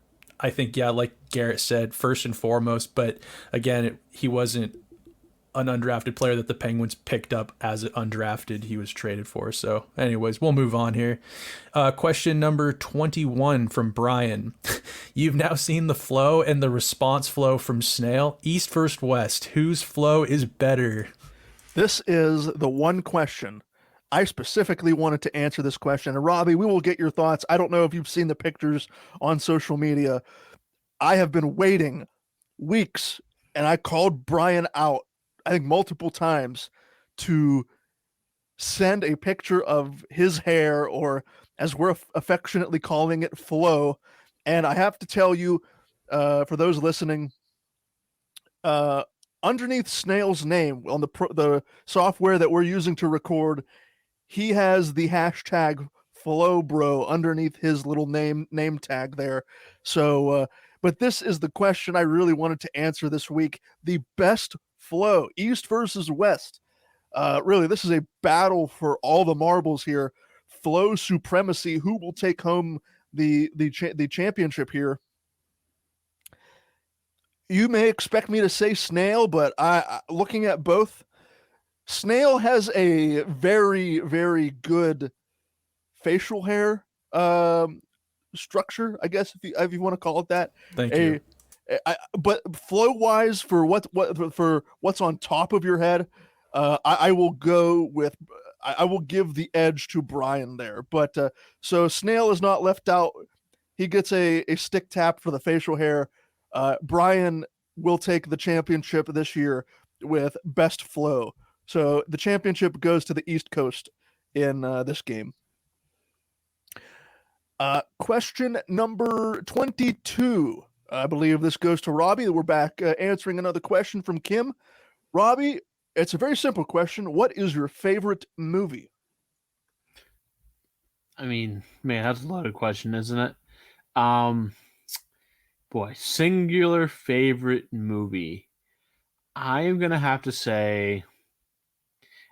Garrett said, first and foremost. But again, he wasn't an undrafted player that the Penguins picked up as an undrafted. He was traded for. So anyways, we'll move on here. Question number 21 from Brian. You've now seen the flow and the response flow from Snail. East versus West. Whose flow is better? This is the one question I specifically wanted to answer this question. And Robbie, we will get your thoughts. I don't know if you've seen the pictures on social media. I have been waiting weeks, and I called Brian out, I think multiple times, to send a picture of his hair, or as we're affectionately calling it, flow. And I have to tell you, for those listening, underneath Snail's name on the software that we're using to record, he has the hashtag FlowBro underneath his little name tag there. So, but this is the question I really wanted to answer this week: the best flow, East versus West. Really, this is a battle for all the marbles here. Flow supremacy. Who will take home the championship here? You may expect me to say Snail, but I looking at both, Snail has a very, very good facial hair structure, I guess, if you want to call it that. Thank you. But flow wise, for what's on top of your head, I will go with. I will give the edge to Brian there. But so Snail is not left out. He gets a stick tap for the facial hair. Brian will take the championship this year with best flow. So the championship goes to the East Coast in this game. Question number 22. I believe this goes to Robbie. We're back answering another question from Kim. Robbie, it's a very simple question. What is your favorite movie? I mean, man, that's a loaded question, isn't it? Boy, singular favorite movie. I am going to have to say,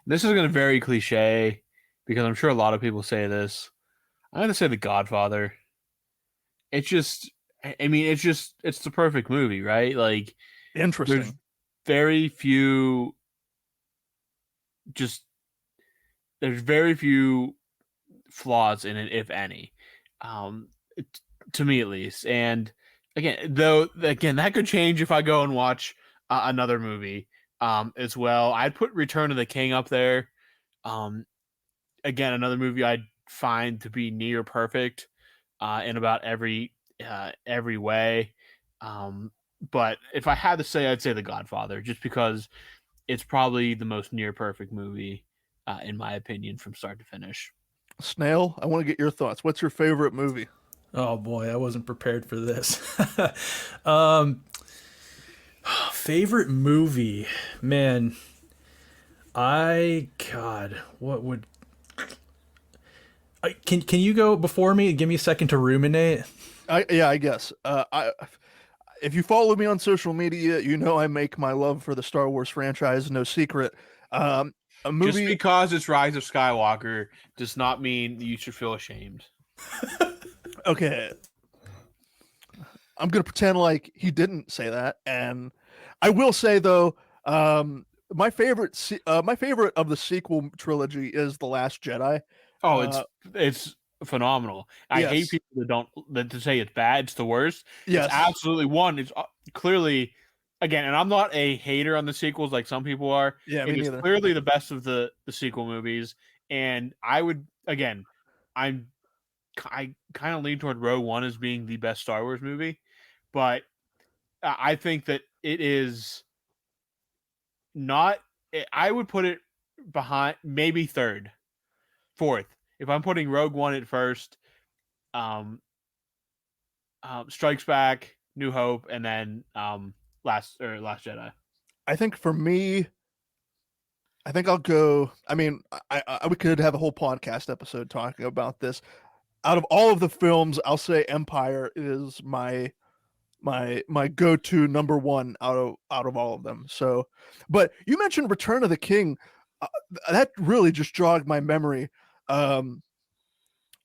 this is going to very cliche because I'm sure a lot of people say this. I'm going to say The Godfather. It's just, I mean, it's the perfect movie, right? Like, Interesting. There's very few, there's very few flaws in it, if any, to me at least. And again, that could change if I go and watch another movie as well. I'd put Return of the King up there. Again, another movie I'd find to be near perfect in about every way. But if I had to say, I'd say The Godfather, just because it's probably the most near perfect movie, in my opinion, from start to finish. Snail, I want to get your thoughts. What's your favorite movie? Oh boy, I wasn't prepared for this. Favorite movie, man. What would? Can you go before me and give me a second to ruminate? I guess. If you follow me on social media, you know I make my love for the Star Wars franchise no secret. A movie, just because it's Rise of Skywalker does not mean you should feel ashamed. Okay, I'm gonna pretend like he didn't say that, and I will say though, my favorite of the sequel trilogy is The Last Jedi. Oh, it's phenomenal. I hate people that say it's bad. It's the worst. Yes. It's absolutely one. It's clearly, again, and I'm not a hater on the sequels like some people are. Yeah, it is clearly the best of the sequel movies. And I would, again, I kind of lean toward Rogue One as being the best Star Wars movie, but I think that it is not. I would put it behind, maybe third, fourth. If I'm putting Rogue One at first, Strikes Back, New Hope, and then Last Jedi. I think for me, I think I'll go. I mean, we could have a whole podcast episode talking about this. Out of all of the films, I'll say Empire is my go-to number one out of all of them. So, but you mentioned Return of the King. That really just jogged my memory. I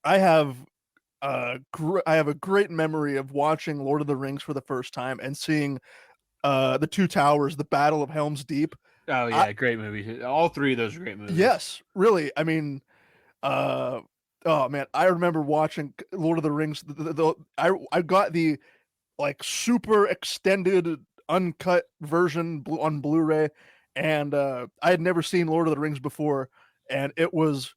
have a great memory of watching Lord of the Rings for the first time and seeing the Two Towers, the Battle of Helm's Deep. Oh yeah, great movie. All three of those are great movies. Yes, really. I mean, oh man, I remember watching Lord of the Rings. I got the like super extended uncut version on Blu-ray, and I had never seen Lord of the Rings before, and it was.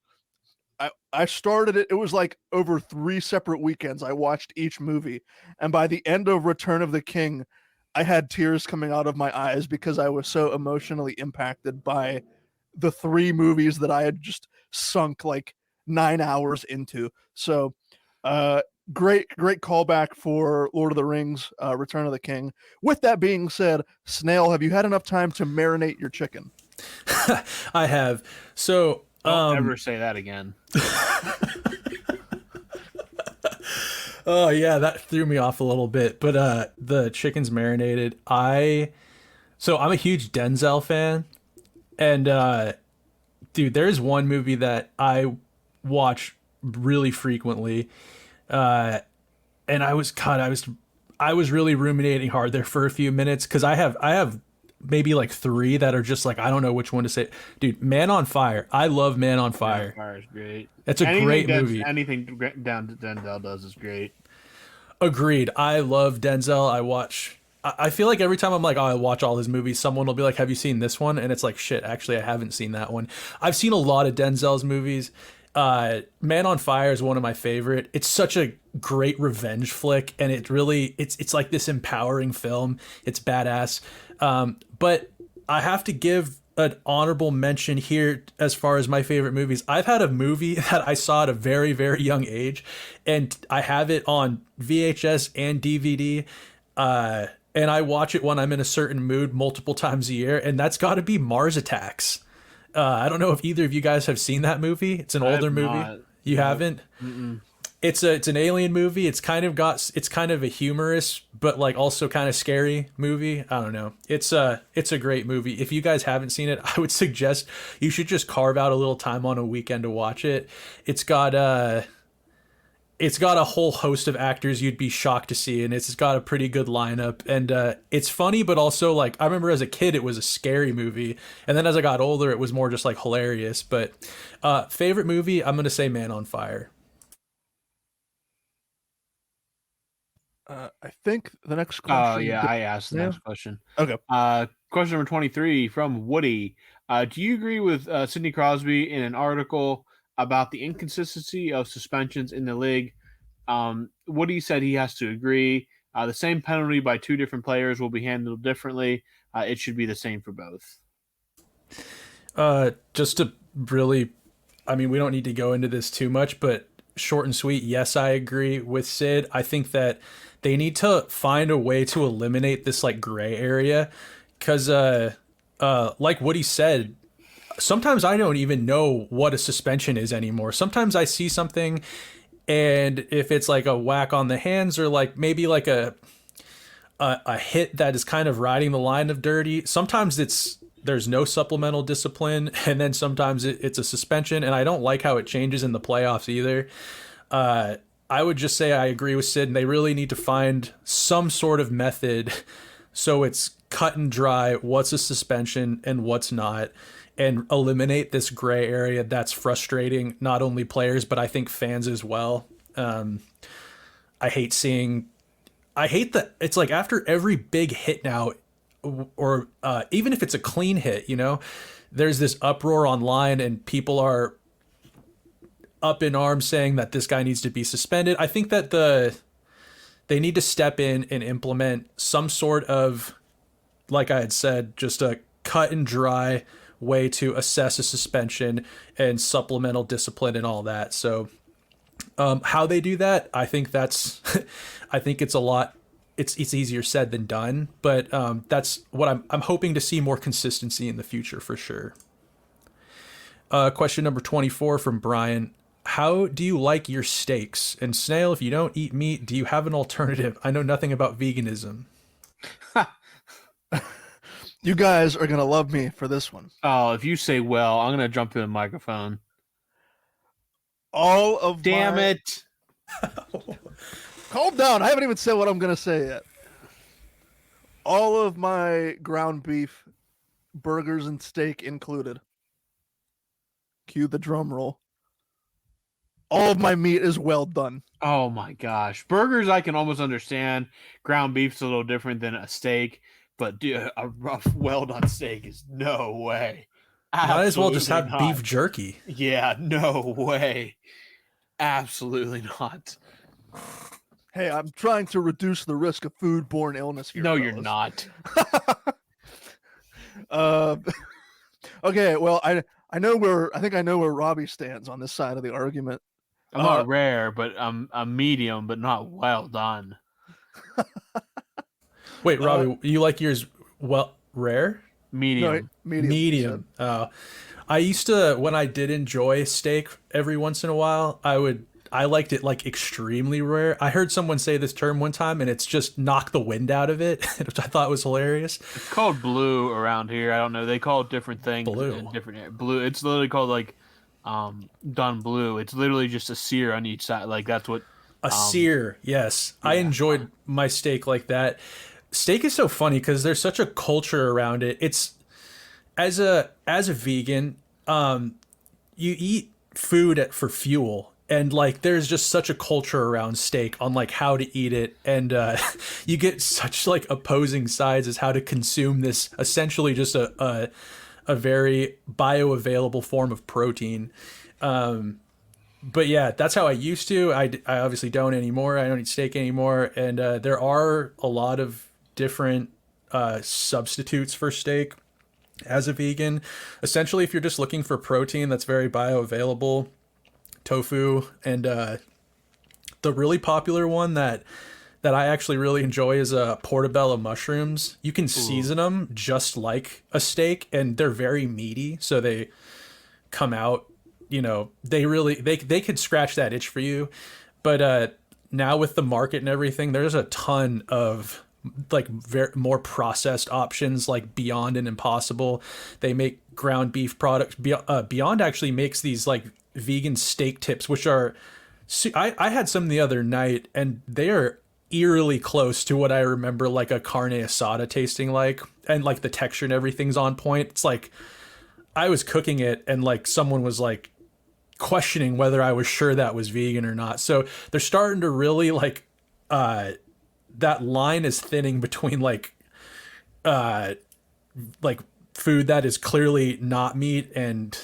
I started it. It was like over 3 separate weekends. I watched each movie, and by the end of Return of the King, I had tears coming out of my eyes because I was so emotionally impacted by the 3 movies that I had just sunk like 9 hours into. So, Great callback for Lord of the Rings, Return of the King. With that being said, Snail, have you had enough time to marinate your chicken? I have. So, Don't ever say that again. oh yeah, that threw me off a little bit. But the chicken's marinated. I'm a huge Denzel fan, and dude, there's one movie that I watch really frequently, and I was really ruminating hard there for a few minutes because I have maybe like three that are just like I don't know which one to say. Dude, Man on Fire. I love Man on Fire. Man on Fire is great. It's a great movie. Anything down to Denzel does is great. Agreed. I love Denzel. I feel like every time I'm like, oh, I watch all his movies, someone will be like, have you seen this one? And it's like, shit, actually, I haven't seen that one. I've seen a lot of Denzel's movies. Man on Fire is one of my favorite. It's such a great revenge flick, and it's like this empowering film. It's badass. But I have to give an honorable mention here as far as my favorite movies. I've had a movie that I saw at a very, very young age, and I have it on VHS and DVD. And I watch it when I'm in a certain mood multiple times a year, and that's got to be Mars Attacks. I don't know if either of you guys have seen that movie. It's an older movie. Not. You haven't? Mm-mm. It's an alien movie. It's kind of a humorous but like also kind of scary movie. I don't know. It's a great movie. If you guys haven't seen it, I would suggest you should just carve out a little time on a weekend to watch it. It's got a whole host of actors you'd be shocked to see, and it's got a pretty good lineup, and it's funny, but also like I remember as a kid it was a scary movie, and then as I got older it was more just like hilarious. But favorite movie, I'm gonna say Man on Fire. I think the next question. Oh yeah, I asked the next question. Okay. Question number 23 from Woody. Do you agree with Sidney Crosby in an article about the inconsistency of suspensions in the league? Woody said he has to agree. The same penalty by two different players will be handled differently. It should be the same for both. Just to really, I mean, we don't need to go into this too much, but short and sweet, yes, I agree with Sid. I think that they need to find a way to eliminate this like gray area, because like Woody said, sometimes I don't even know what a suspension is anymore. Sometimes I see something, and if it's like a whack on the hands or like maybe like a hit that is kind of riding the line of dirty, sometimes there's no supplemental discipline, and then sometimes it's a suspension, and I don't like how it changes in the playoffs either. I would just say I agree with Sid, and they really need to find some sort of method so it's cut and dry what's a suspension and what's not, and eliminate this gray area that's frustrating not only players but I think fans as well. I hate that it's like after every big hit now, or even if it's a clean hit, there's this uproar online and people are up in arms saying that this guy needs to be suspended. I think that they need to step in and implement some sort of, like I had said, just a cut and dry way to assess a suspension and supplemental discipline and all that. So how they do that, I think I think it's a lot. It's easier said than done, but that's what I'm hoping to see more consistency in the future for sure. Question number 24 from Brian. How do you like your steaks? And Snail, if you don't eat meat, do you have an alternative? I know nothing about veganism. You guys are going to love me for this one. Oh, if you say well, I'm going to jump in the microphone. Damn it. Calm down. I haven't even said what I'm going to say yet. All of my ground beef, burgers and steak included. Cue the drum roll. All of my meat is well done. Oh my gosh. Burgers I can almost understand. Ground beef's a little different than a steak, but dude, a rough well done steak is no way. Might as well just have not. Beef jerky. Yeah, no way. Absolutely not. Hey, I'm trying to reduce the risk of foodborne illness here. No, fellas. you're not. Okay, well, I think I know where Robbie stands on this side of the argument. I'm not rare, but I'm medium, but not well done. Wait, Robbie, you like yours rare? Medium. No, medium. I used to, when I did enjoy steak every once in a while, I liked it like extremely rare. I heard someone say this term one time, and it's just knock the wind out of it, which I thought was hilarious. It's called blue around here. I don't know. They call it different things. Blue. Blue. It's literally called like done blue. It's literally just a sear on each side. Like that's what A sear, yes. yeah. I enjoyed my steak like that. Steak is so funny because there's such a culture around it. It's as a vegan, you eat food for fuel, and like there's just such a culture around steak on like how to eat it, and you get such like opposing sides as how to consume this essentially just a very bioavailable form of protein. But yeah, that's how I used to. I obviously don't anymore. I don't eat steak anymore, and there are a lot of different substitutes for steak as a vegan. Essentially, if you're just looking for protein that's very bioavailable, tofu, and the really popular one that I actually really enjoy is portobello mushrooms. You can season them just like a steak, and they're very meaty, so they come out, you know, they could scratch that itch for you. But now with the market and everything, there's a ton of like more processed options, like Beyond and Impossible. They make ground beef products. Beyond actually makes these like vegan steak tips, which are I had some the other night, and they are eerily close to what I remember like a carne asada tasting like, and like the texture and everything's on point. It's like I was cooking it, and like someone was like questioning whether I was sure that was vegan or not. So they're starting to really like that line is thinning between like food that is clearly not meat and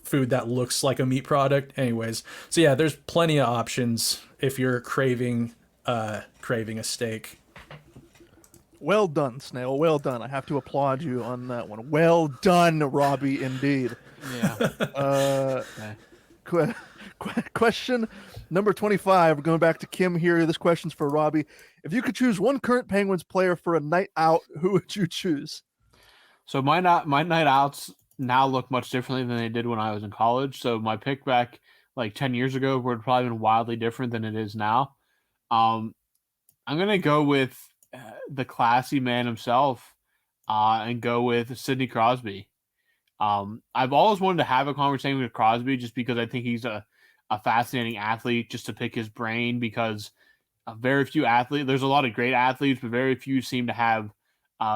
food that looks like a meat product. Anyways, so yeah, there's plenty of options if you're craving a steak. Well done, Snail. Well done. I have to applaud you on that one. Well done, Robbie, indeed. Yeah. Question number 25. We're going back to Kim here. This question's for Robbie. If you could choose one current Penguins player for a night out, who would you choose? So my night outs now look much differently than they did when I was in college. So my pick back like 10 years ago would have probably been wildly different than it is now. I'm going to go with the classy man himself and go with Sidney Crosby. I've always wanted to have a conversation with Crosby just because I think he's a fascinating athlete, just to pick his brain, because very few athletes, there's a lot of great athletes, but very few seem to have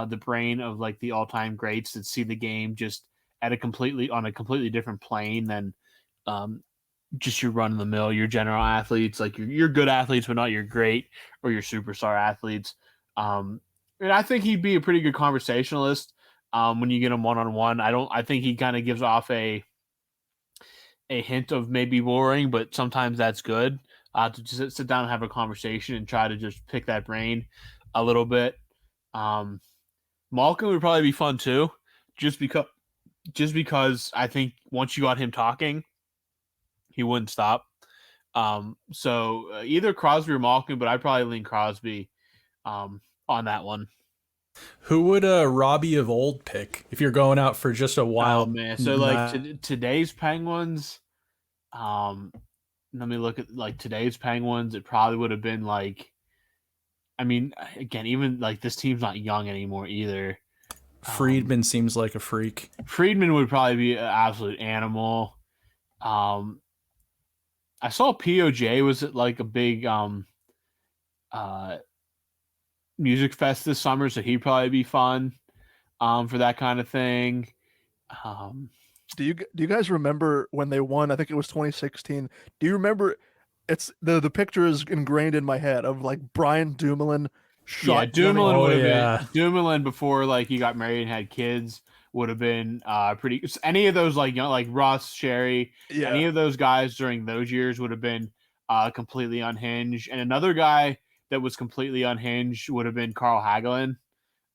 the brain of like the all-time greats that see the game just on a completely different plane than just your run-of-the-mill, your general athletes. Like you're good athletes, but not your great or your superstar athletes. And I think he'd be a pretty good conversationalist when you get him one-on-one. I think he kind of gives off a hint of maybe boring, but sometimes that's good to just sit down and have a conversation and try to just pick that brain a little bit. Malkin would probably be fun too, just because I think once you got him talking, he wouldn't stop. So either Crosby or Malkin, but I'd probably lean Crosby on that one. Who would Robbie of old pick if you're going out for just a wild? Oh man, so like today's Penguins. Let me look at like today's Penguins. It probably would have been like, I mean, again, even like this team's not young anymore either. Friedman seems like a freak. Friedman would probably be an absolute animal. I saw POJ was at like a big music fest this summer, so he'd probably be fun for that kind of thing. Do you guys remember when they won? I think it was 2016. Do you remember? It's the picture is ingrained in my head of like Brian Dumoulin shot. Yeah, Dumoulin would have been Dumoulin before like he got married and had kids would have been pretty. Any of those like young like Russ, Sherry, any of those guys during those years would have been completely unhinged. And another guy that was completely unhinged would have been Carl Hagelin.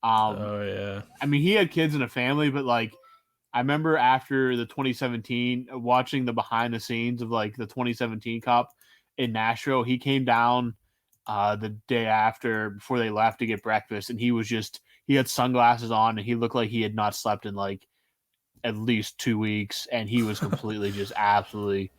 Oh yeah. I mean, he had kids and a family, but like I remember after the 2017, watching the behind the scenes of like the 2017 Cup in Nashville. He came down the day after before they left to get breakfast, and he had sunglasses on, and he looked like he had not slept in like at least 2 weeks, and he was completely just absolutely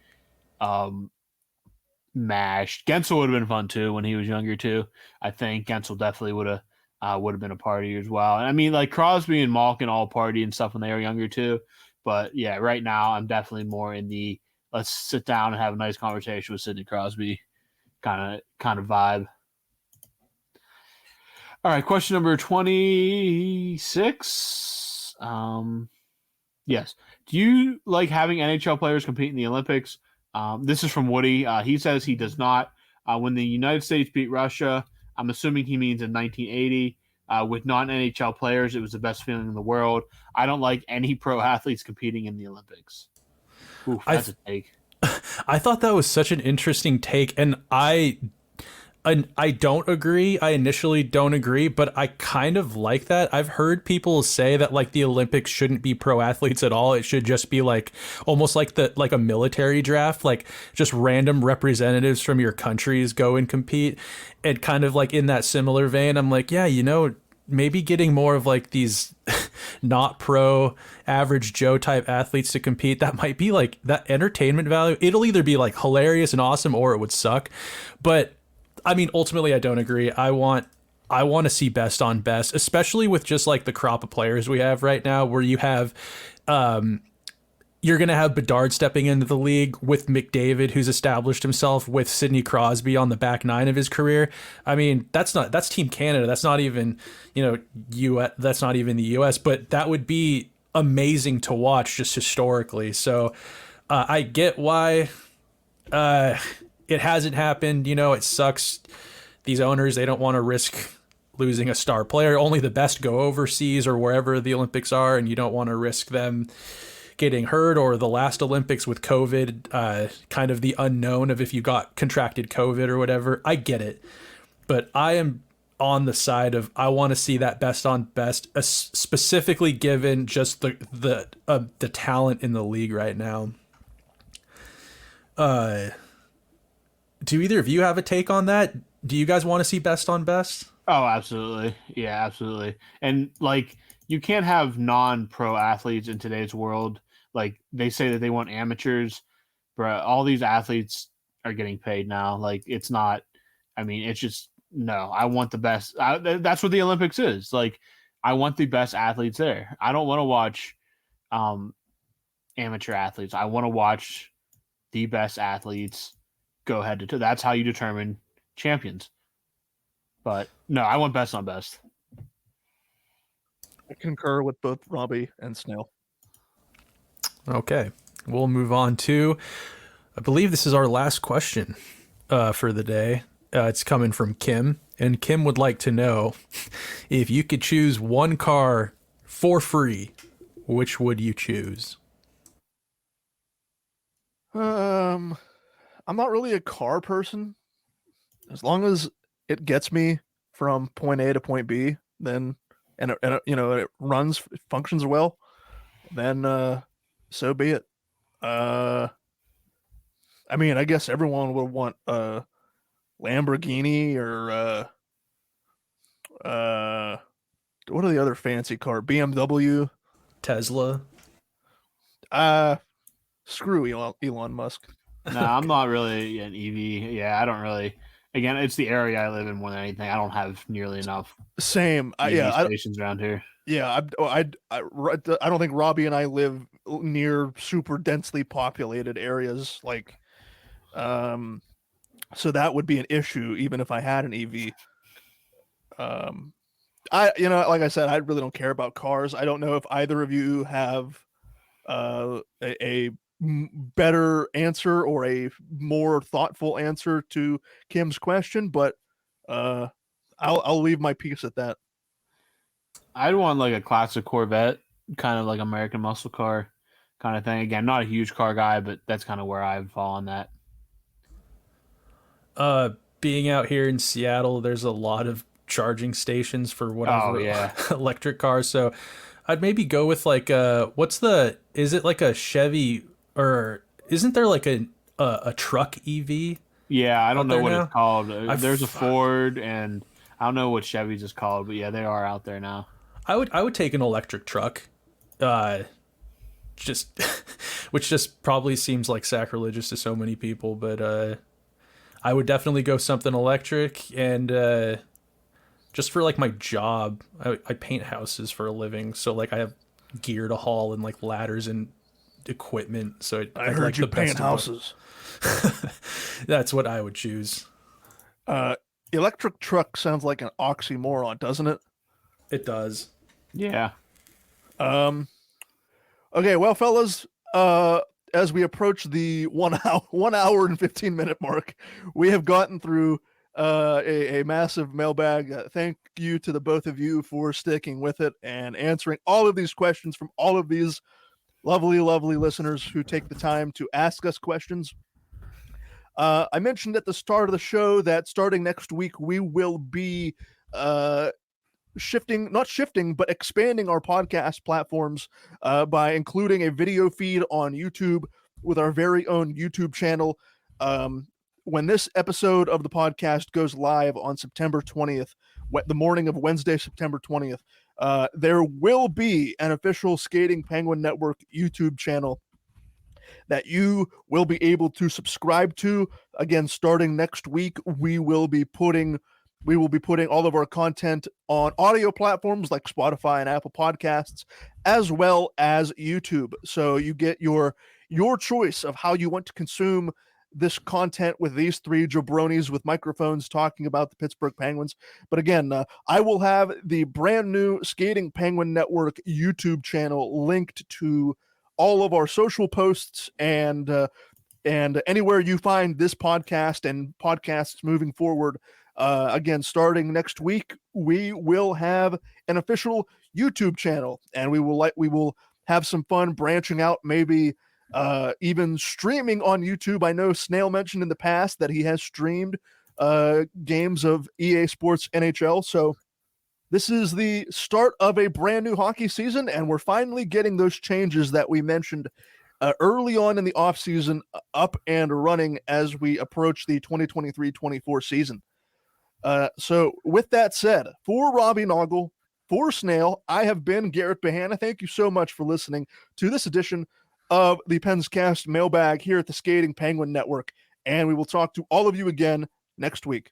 mashed. Gensel would have been fun too when he was younger too. I think Gensel definitely would have been a party as well. And I mean, like Crosby and Malkin all party and stuff when they were younger too. But yeah, right now I'm definitely more in the let's sit down and have a nice conversation with Sidney Crosby kind of vibe. All right, question number 26. Yes. Do you like having NHL players compete in the Olympics? This is from Woody. He says he does not. When the United States beat Russia, I'm assuming he means in 1980, with non-NHL players, it was the best feeling in the world. I don't like any pro athletes competing in the Olympics. Oof, that's a take. I thought that was such an interesting take, and I don't agree. I initially don't agree, but I kind of like that. I've heard people say that like the Olympics shouldn't be pro athletes at all. It should just be like almost like a military draft, like just random representatives from your countries go and compete. And kind of like in that similar vein, I'm like, yeah, maybe getting more of like these not pro average Joe type athletes to compete, that might be like that entertainment value. It'll either be like hilarious and awesome or it would suck. But I mean, ultimately, I don't agree. I want to see best on best, especially with just like the crop of players we have right now, where you have, you're going to have Bedard stepping into the league with McDavid, who's established himself, with Sidney Crosby on the back nine of his career. I mean, that's Team Canada. That's not even, US, that's not even the US, but that would be amazing to watch just historically. So I get why, it hasn't happened. It sucks. These owners, they don't want to risk losing a star player. Only the best go overseas or wherever the Olympics are, and you don't want to risk them getting hurt, or the last Olympics with COVID, kind of the unknown of if you got contracted COVID or whatever. I get it. But I am on the side of I want to see that best on best, specifically given just the talent in the league right now. Do either of you have a take on that? Do you guys want to see best on best? Oh, absolutely. Yeah, absolutely. And like, you can't have non-pro athletes in today's world. Like, they say that they want amateurs, but all these athletes are getting paid now. Like, it's not, I mean, it's just, no, I want the best. That's what the Olympics is. Like, I want the best athletes there. I don't want to watch amateur athletes. I want to watch the best athletes go head to toe. That's how you determine champions. But no, I want best on best. I concur with both Robbie and Snail. Okay, we'll move on to, I believe this is our last question for the day. It's coming from Kim, and Kim would like to know if you could choose one car for free, which would you choose? I'm not really a car person. As long as it gets me from point A to point B, then and it runs, it functions well, then so be it. I mean, I guess everyone would want a Lamborghini or what are the other fancy car? BMW, Tesla. Screw Elon Musk. No, I'm not really an EV. Yeah, I don't really. Again, it's the area I live in more than anything. I don't have nearly enough Same. EV stations around here. Yeah, I don't think Robbie and I live near super densely populated areas, like, so that would be an issue even if I had an EV. Like I said, I really don't care about cars. I don't know if either of you have a better answer or a more thoughtful answer to Kim's question, but I'll leave my piece at that. I'd want like a classic Corvette, kind of like American muscle car kind of thing. Again, not a huge car guy, but that's kind of where I would fall on that. Being out here in Seattle, there's a lot of charging stations for whatever electric cars. So I'd maybe go with like is it like a Chevy, or isn't there like a truck EV Yeah, I don't out know there what now? it's called. I There's a f- Ford, and I don't know what Chevy's is called, but yeah, they are out there now. I would take an electric truck. Uh just which just probably seems like sacrilegious to so many people, but I would definitely go something electric. And just for like my job, I paint houses for a living, so like I have gear to haul and like ladders and equipment, so I I'd heard like you the best paint of both. houses. That's what I would choose. Uh, electric truck sounds like an oxymoron, doesn't it? It does. Yeah. Um, okay, well, fellas, as we approach the 1 hour and 15-minute mark, we have gotten through a massive mailbag. Thank you to the both of you for sticking with it and answering all of these questions from all of these lovely, lovely listeners who take the time to ask us questions. I mentioned at the start of the show that starting next week, we will be uh, not shifting, but expanding our podcast platforms by including a video feed on YouTube with our very own YouTube channel. When this episode of the podcast goes live on September 20th, the morning of Wednesday, September 20th, there will be an official Skating Penguin Network YouTube channel that you will be able to subscribe to. Again, starting next week, we will be putting all of our content on audio platforms like Spotify and Apple Podcasts, as well as YouTube. So you get your choice of how you want to consume this content with these three jabronis with microphones talking about the Pittsburgh Penguins. But again, I will have the brand new Skating Penguin Network YouTube channel linked to all of our social posts and anywhere you find this podcast and podcasts moving forward. Again, starting next week, we will have an official YouTube channel, and we will have some fun branching out, maybe even streaming on YouTube. I know Snail mentioned in the past that he has streamed games of EA Sports NHL, so this is the start of a brand new hockey season, and we're finally getting those changes that we mentioned early on in the offseason up and running as we approach the 2023-24 season. So with that said, for Robbie Noggle, for Snail, I have been Garrett Bahana. Thank you so much for listening to this edition of the Pens Cast Mailbag here at the Skating Penguin Network, and we will talk to all of you again next week.